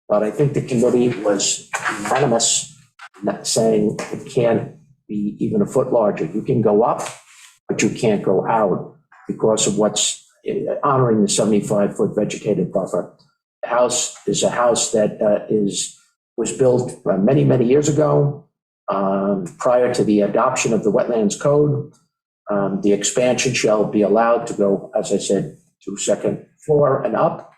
but I think the committee was unanimous, not saying it can't be even a foot larger. You can go up, but you can't go out because of what's honoring the 75-foot vegetative buffer. The house is a house that was built many, many years ago, prior to the adoption of the Wetlands Code. The expansion shall be allowed to go, as I said, to second floor and up.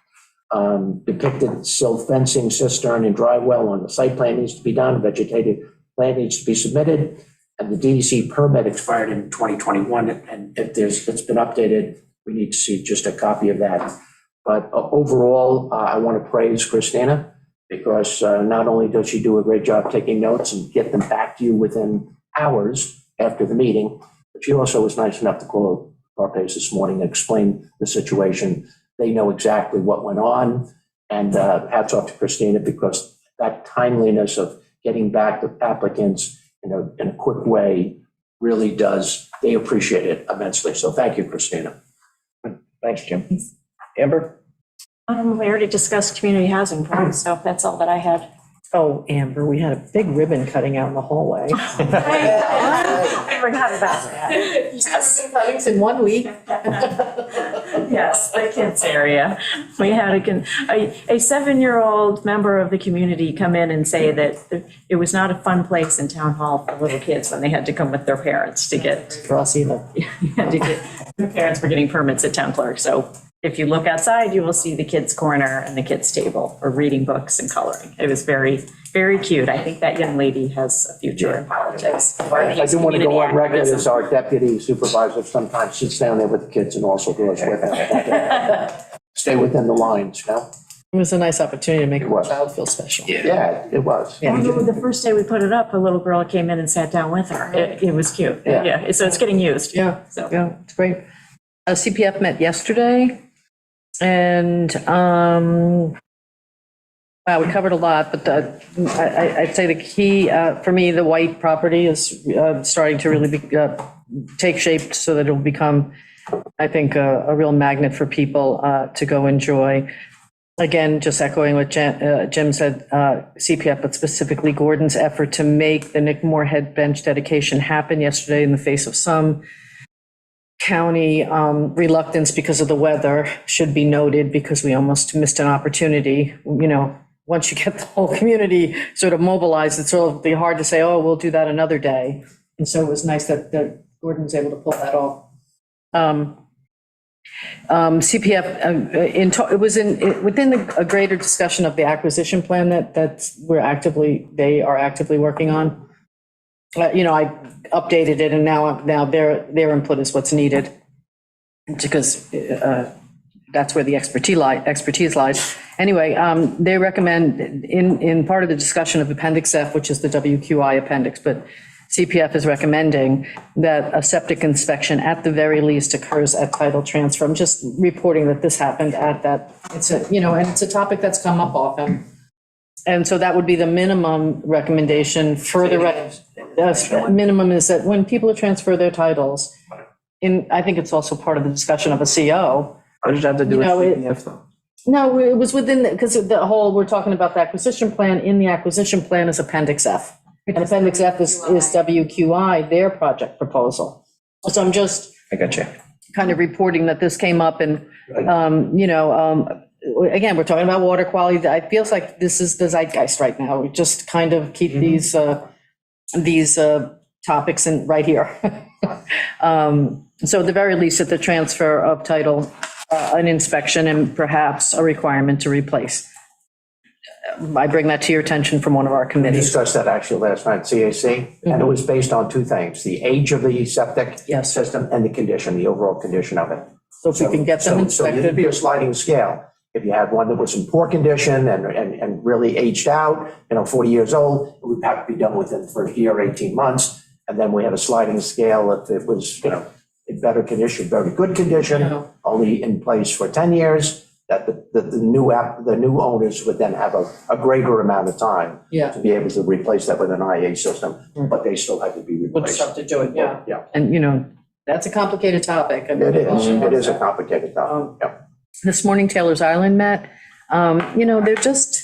Depicted silt fencing, cistern, and dry well on the site plan needs to be done. Vegetative plan needs to be submitted. And the DEC permit expired in 2021, and if it's been updated, we need to see just a copy of that. But overall, I want to praise Christina, because not only does she do a great job taking notes and get them back to you within hours after the meeting, but she also was nice enough to call Carpes this morning and explain the situation. They know exactly what went on, and hats off to Christina, because that timeliness of getting back the applicants in a quick way really does, they appreciate it immensely. So thank you, Christina. Thanks, Jim. Amber? We already discussed community housing plans, so that's all that I had. Oh, Amber, we had a big ribbon cutting out in the hallway. I forgot about that. Cuttings in 1 week. Yes, the kids area. We had a 7-year-old member of the community come in and say that it was not a fun place in town hall for little kids when they had to come with their parents to get, For us either. their parents were getting permits at town clerk. So if you look outside, you will see the kids' corner and the kids' table for reading books and coloring. It was very, very cute. I think that young lady has a future in politics. I do want to go on record as our deputy supervisor sometimes sits down there with the kids and also goes with them. Stay within the lines, you know? It was a nice opportunity to make It a was. child feel special. Yeah, it was. Yeah. Although the first day we put it up, a little girl came in and sat down with her. It was cute. Yeah. Yeah, so it's getting used. Yeah, So. yeah, it's great. CPF met yesterday, and wow, we covered a lot, but I'd say the key, for me, the white property is starting to really take shape so that it'll become, I think, a real magnet for people to go enjoy. Again, just echoing what Jim said, CPF, but specifically Gordon's effort to make the Nick Moorhead bench dedication happen yesterday in the face of some county reluctance because of the weather should be noted, because we almost missed an opportunity. You know, once you get the whole community sort of mobilized, it's sort of be hard to say, oh, we'll do that another day. And so it was nice that Gordon was able to pull that off. CPF, it was within a greater discussion of the acquisition plan that they are actively working on. You know, I updated it, and now their input is what's needed, because that's where the expertise lies. Anyway, they recommend in part of the discussion of Appendix F, which is the WQI appendix, but CPF is recommending that a septic inspection at the very least occurs at title transfer. I'm just reporting that this happened at that. It's and it's a topic that's come up often. And so that would be the minimum recommendation. Further, minimum is that when people transfer their titles, I think it's also part of the discussion of a CO. What does that have to do with CPF though? No, it was within, because we're talking about the acquisition plan. In the acquisition plan is Appendix F. And Appendix F is WQI, their project proposal. So I'm just I got you. kind of reporting that this came up, and, again, we're talking about water quality. It feels like this is the zeitgeist right now. We just kind of keep these topics in right here. So at the very least, at the transfer of title, an inspection, and perhaps a requirement to replace. I bring that to your attention from one of our We committees. discussed that actually last night at CAC, and it was based on two things: the age of the septic Yes. system and the condition, the overall condition of it. So if we can get them So it'd inspected. be a sliding scale. If you had one that was in poor condition and really aged out, 40 years old, it would have to be done within the first year, 18 months. And then we had a sliding scale if it was, in better condition, very good condition, only in place for 10 years. that the new owners would then have a greater amount of time Yeah. to be able to replace that with an IA system, but they still had to be Good replaced. stuff to do it, yeah. Yeah, And, that's a complicated topic. I mean, it is a complicated topic, yeah. This morning, Taylor's Island met. They're just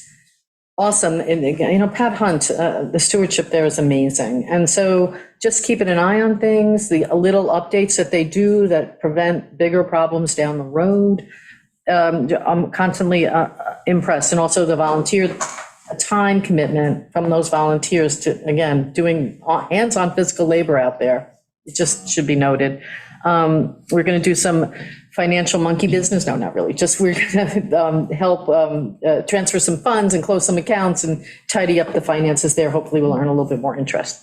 awesome. And again, Pat Hunt, the stewardship there is amazing. And so just keeping an eye on things, the little updates that they do that prevent bigger problems down the road. I'm constantly impressed. And also the volunteer time commitment from those volunteers to, again, doing hands-on physical labor out there. It just should be noted. We're going to do some financial monkey business. No, not really. Just we're going to help transfer some funds and close some accounts and tidy up the finances there. Hopefully we'll earn a little bit more interest.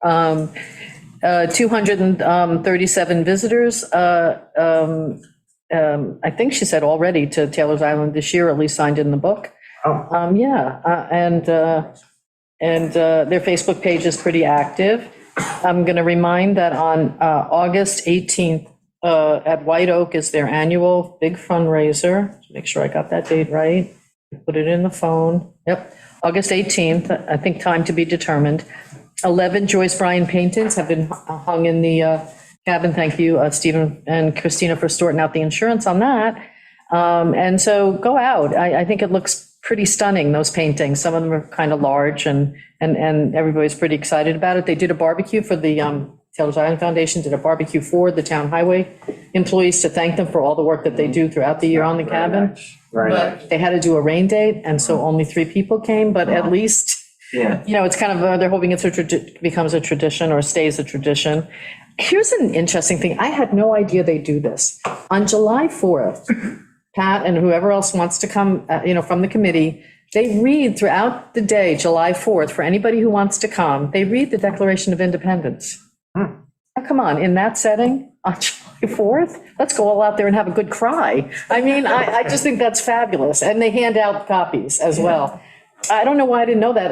237 visitors. I think she said already to Taylor's Island this year, at least signed in the book. And their Facebook page is pretty active. I'm going to remind that on August 18th at White Oak is their annual big fundraiser. Make sure I got that date right. Put it in the phone. Yep, August 18th, I think time to be determined. 11 Joyce Bryan paintings have been hung in the cabin. Thank you, Stephen and Christina, for sorting out the insurance on that. And so go out. I think it looks pretty stunning, those paintings. Some of them are kind of large and everybody's pretty excited about it. They did a barbecue for the Taylor's Island Foundation, did a barbecue for the town highway employees to thank them for all the work that they do throughout the year on the cabin. Very nice. But they had to do a rain date, and so only 3 people came, but at least, Yeah. it's kind of, they're hoping it becomes a tradition or stays a tradition. Here's an interesting thing. I had no idea they do this. On July 4th, Pat and whoever else wants to come, from the committee, they read throughout the day, July 4th, for anybody who wants to come, they read the Declaration of Independence. Now, come on, in that setting, on July 4th, let's go all out there and have a good cry. I mean, I just think that's fabulous. And they hand out copies as well. I don't know why I didn't know that.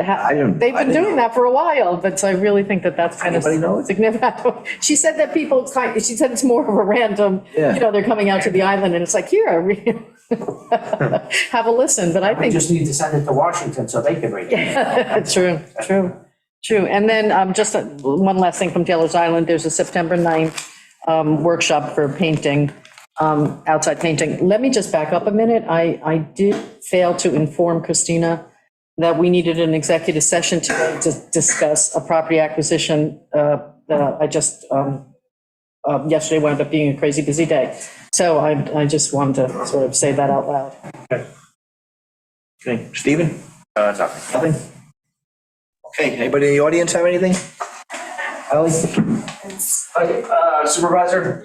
They've been doing that for a while, but so I really think that that's kind of significant. She said that she said it's more of a random, they're coming out to the island and it's like, here, have a listen. But I We think. just need to send it to Washington so they can read it. True. And then just one last thing from Taylor's Island, there's a September 9th workshop for painting, outside painting. Let me just back up a minute. I did fail to inform Christina that we needed an executive session today to discuss a property acquisition. Yesterday wound up being a crazy busy day. So I just wanted to sort of say that out loud. Okay, Stephen? Nothing. Nothing? Okay, anybody in the audience have anything? Ally? Supervisor,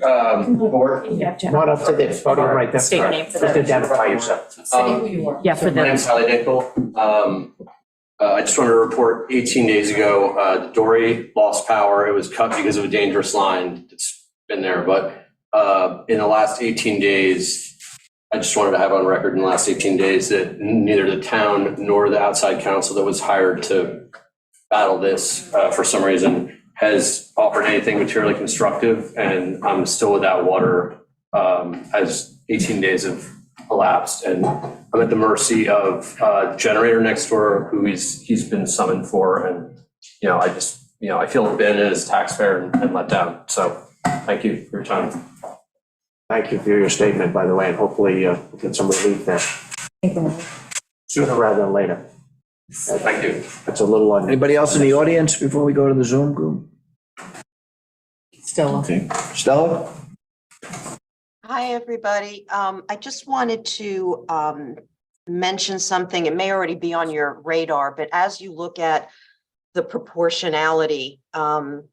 board. Come on up to the podium right there. State your name for Just the- identify yourself. Yeah, for My name's Hallie Dinkle. I just wanted to report 18 days ago, Dory lost power. It was cut because of a dangerous line. It's been there, but in the last 18 days, I just wanted to have on record in the last 18 days that neither the town nor the outside counsel that was hired to battle this for some reason has offered anything materially constructive, and I'm still without water as 18 days have elapsed, and I'm at the mercy of a generator next door who he's been summoned for, and I feel abandoned as a taxpayer and let down. So thank you for your time. Thank you for your statement, by the way, and hopefully we'll get some relief there sooner rather than later. Thank you. It's a little Anybody else in the audience before we go to the Zoom group? Still. Okay, Stella? Hi, everybody. I just wanted to mention something. It may already be on your radar, but as you look at the proportionality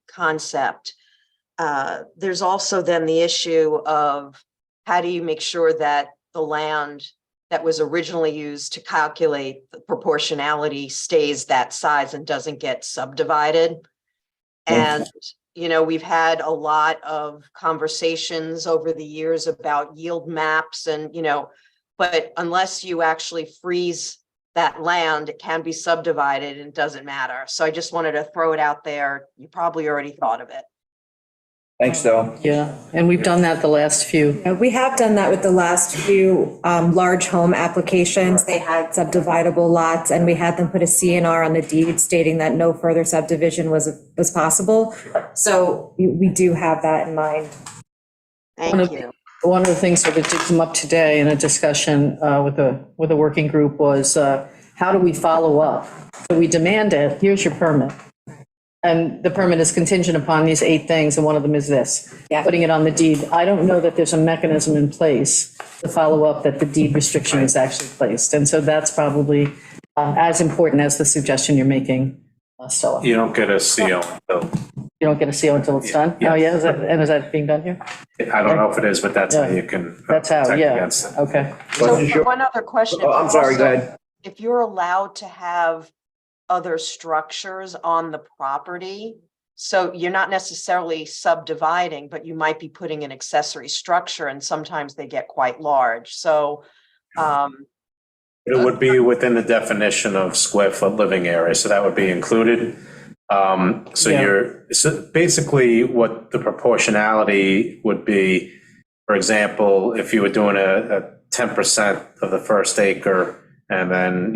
concept, there's also then the issue of how do you make sure that the land that was originally used to calculate the proportionality stays that size and doesn't get subdivided. And we've had a lot of conversations over the years about yield maps and, but unless you actually freeze that land, it can be subdivided and it doesn't matter. So I just wanted to throw it out there. You probably already thought of it. Thanks, though. Yeah, and we've done that the last few. We have done that with the last few large home applications. They had subdividable lots, and we had them put a CNR on the deed stating that no further subdivision was possible. So we do have that in mind. Thank you. One of the things that did come up today in a discussion with a working group was, how do we follow up? So we demand it, here's your permit. And the permit is contingent upon these 8 things, and one of them is this. Yeah. Putting it on the deed. I don't know that there's a mechanism in place to follow up that the deed restriction is actually placed. And so that's probably as important as the suggestion you're making, Stella. You don't get a CO until, You don't get a CO until it's done? Oh, yeah, is that being done here? I don't know if it is, but that's how Yeah. you can. That's how, protect yeah, against it. okay. So one other question. Oh, I'm sorry, go ahead. If you're allowed to have other structures on the property, so you're not necessarily subdividing, but you might be putting an accessory structure, and sometimes they get quite large. So, It would be within the definition of square foot living area, so that would be included. So Yeah. so basically what the proportionality would be, for example, if you were doing a 10% of the first acre and then,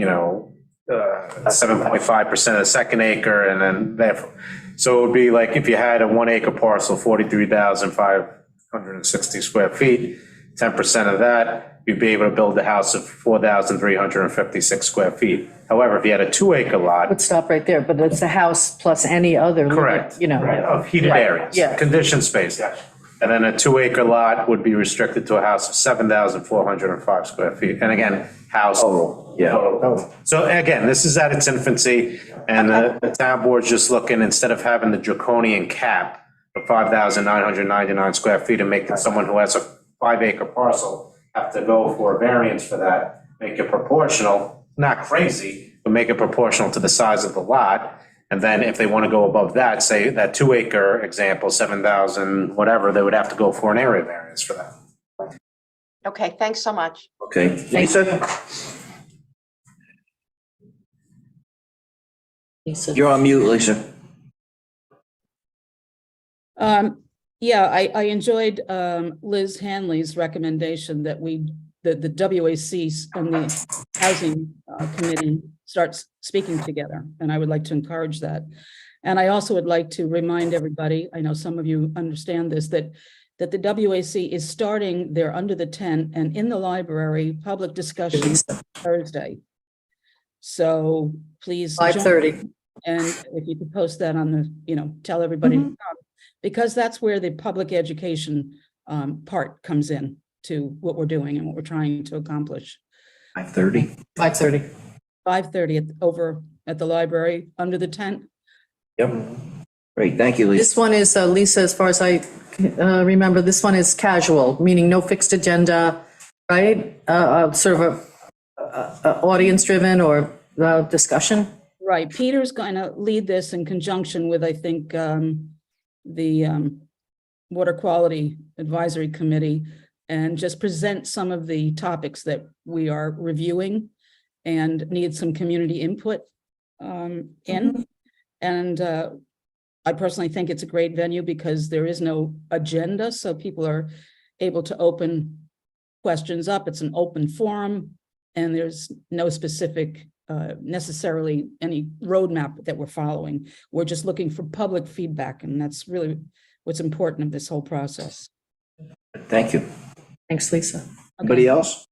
7.5% of the second acre, and then therefore, so it would be like if you had a 1 acre parcel, 43,560 square feet, 10% of that, you'd be able to build a house of 4,356 square feet. However, if you had a 2 acre lot, Would stop right there, but it's a house plus any other. correct, of heated Right, areas, yeah. conditioned space. And then a 2 acre lot would be restricted to a house of 7,405 square feet. And again, house. Total, yeah. Total. So again, this is at its infancy, and the town board's just looking, instead of having the draconian cap of 5,999 square feet and making someone who has a 5 acre parcel have to go for a variance for that, make it proportional, not crazy, but make it proportional to the size of the lot. And then if they want to go above that, say that 2 acre example, 7,000, whatever, they would have to go for an area variance for that. okay, thanks so much. Okay, Lisa, you're on mute, Lisa. Yeah, I enjoyed Liz Hanley's recommendation that the WAC and the Housing Committee starts speaking together, and I would like to encourage that. And I also would like to remind everybody, I know some of you understand this, that the WAC is starting their Under the Tent and in the library public discussions Thursday. So please. join. 5:30. And if you could post that on the, tell everybody to come, because that's where the public education part comes in to what we're doing and what we're trying to accomplish. 5:30? 5:30. 5:30 over at the library, Under the Tent. Yep. Great, thank you, Lisa. This one is, Lisa, as far as I remember, this one is casual, meaning no fixed agenda, right? Sort of a audience-driven or discussion? Right, Peter's going to lead this in conjunction with, I think, the Water Quality Advisory Committee, and just present some of the topics that we are reviewing and need some community input in. And I personally think it's a great venue because there is no agenda, so people are able to open questions up. It's an open forum, and there's no specific necessarily any roadmap that we're following. We're just looking for public feedback, and that's really what's important of this whole process. Thank you. Thanks, Lisa. Anybody else?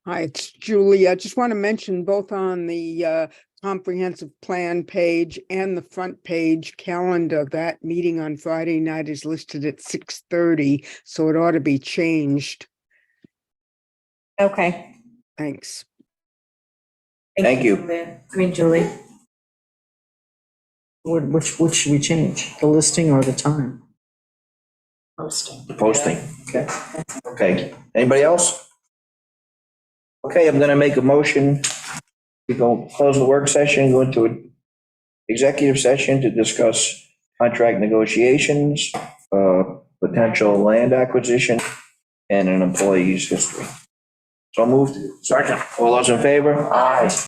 Hi, it's Julie. I just want to mention both on the comprehensive plan page and the front page calendar, that meeting on Friday night is listed at 6:30, so it ought to be changed. Okay. Thanks. Thank you. Julie. Which should we change? The listing or the time? Posting. The posting. Okay. Okay, anybody else? Okay, I'm gonna make a motion. We go close the work session, go into an executive session to discuss contract negotiations, potential land acquisition, and an employee's history. So moved. Second. All those in favor? Aye.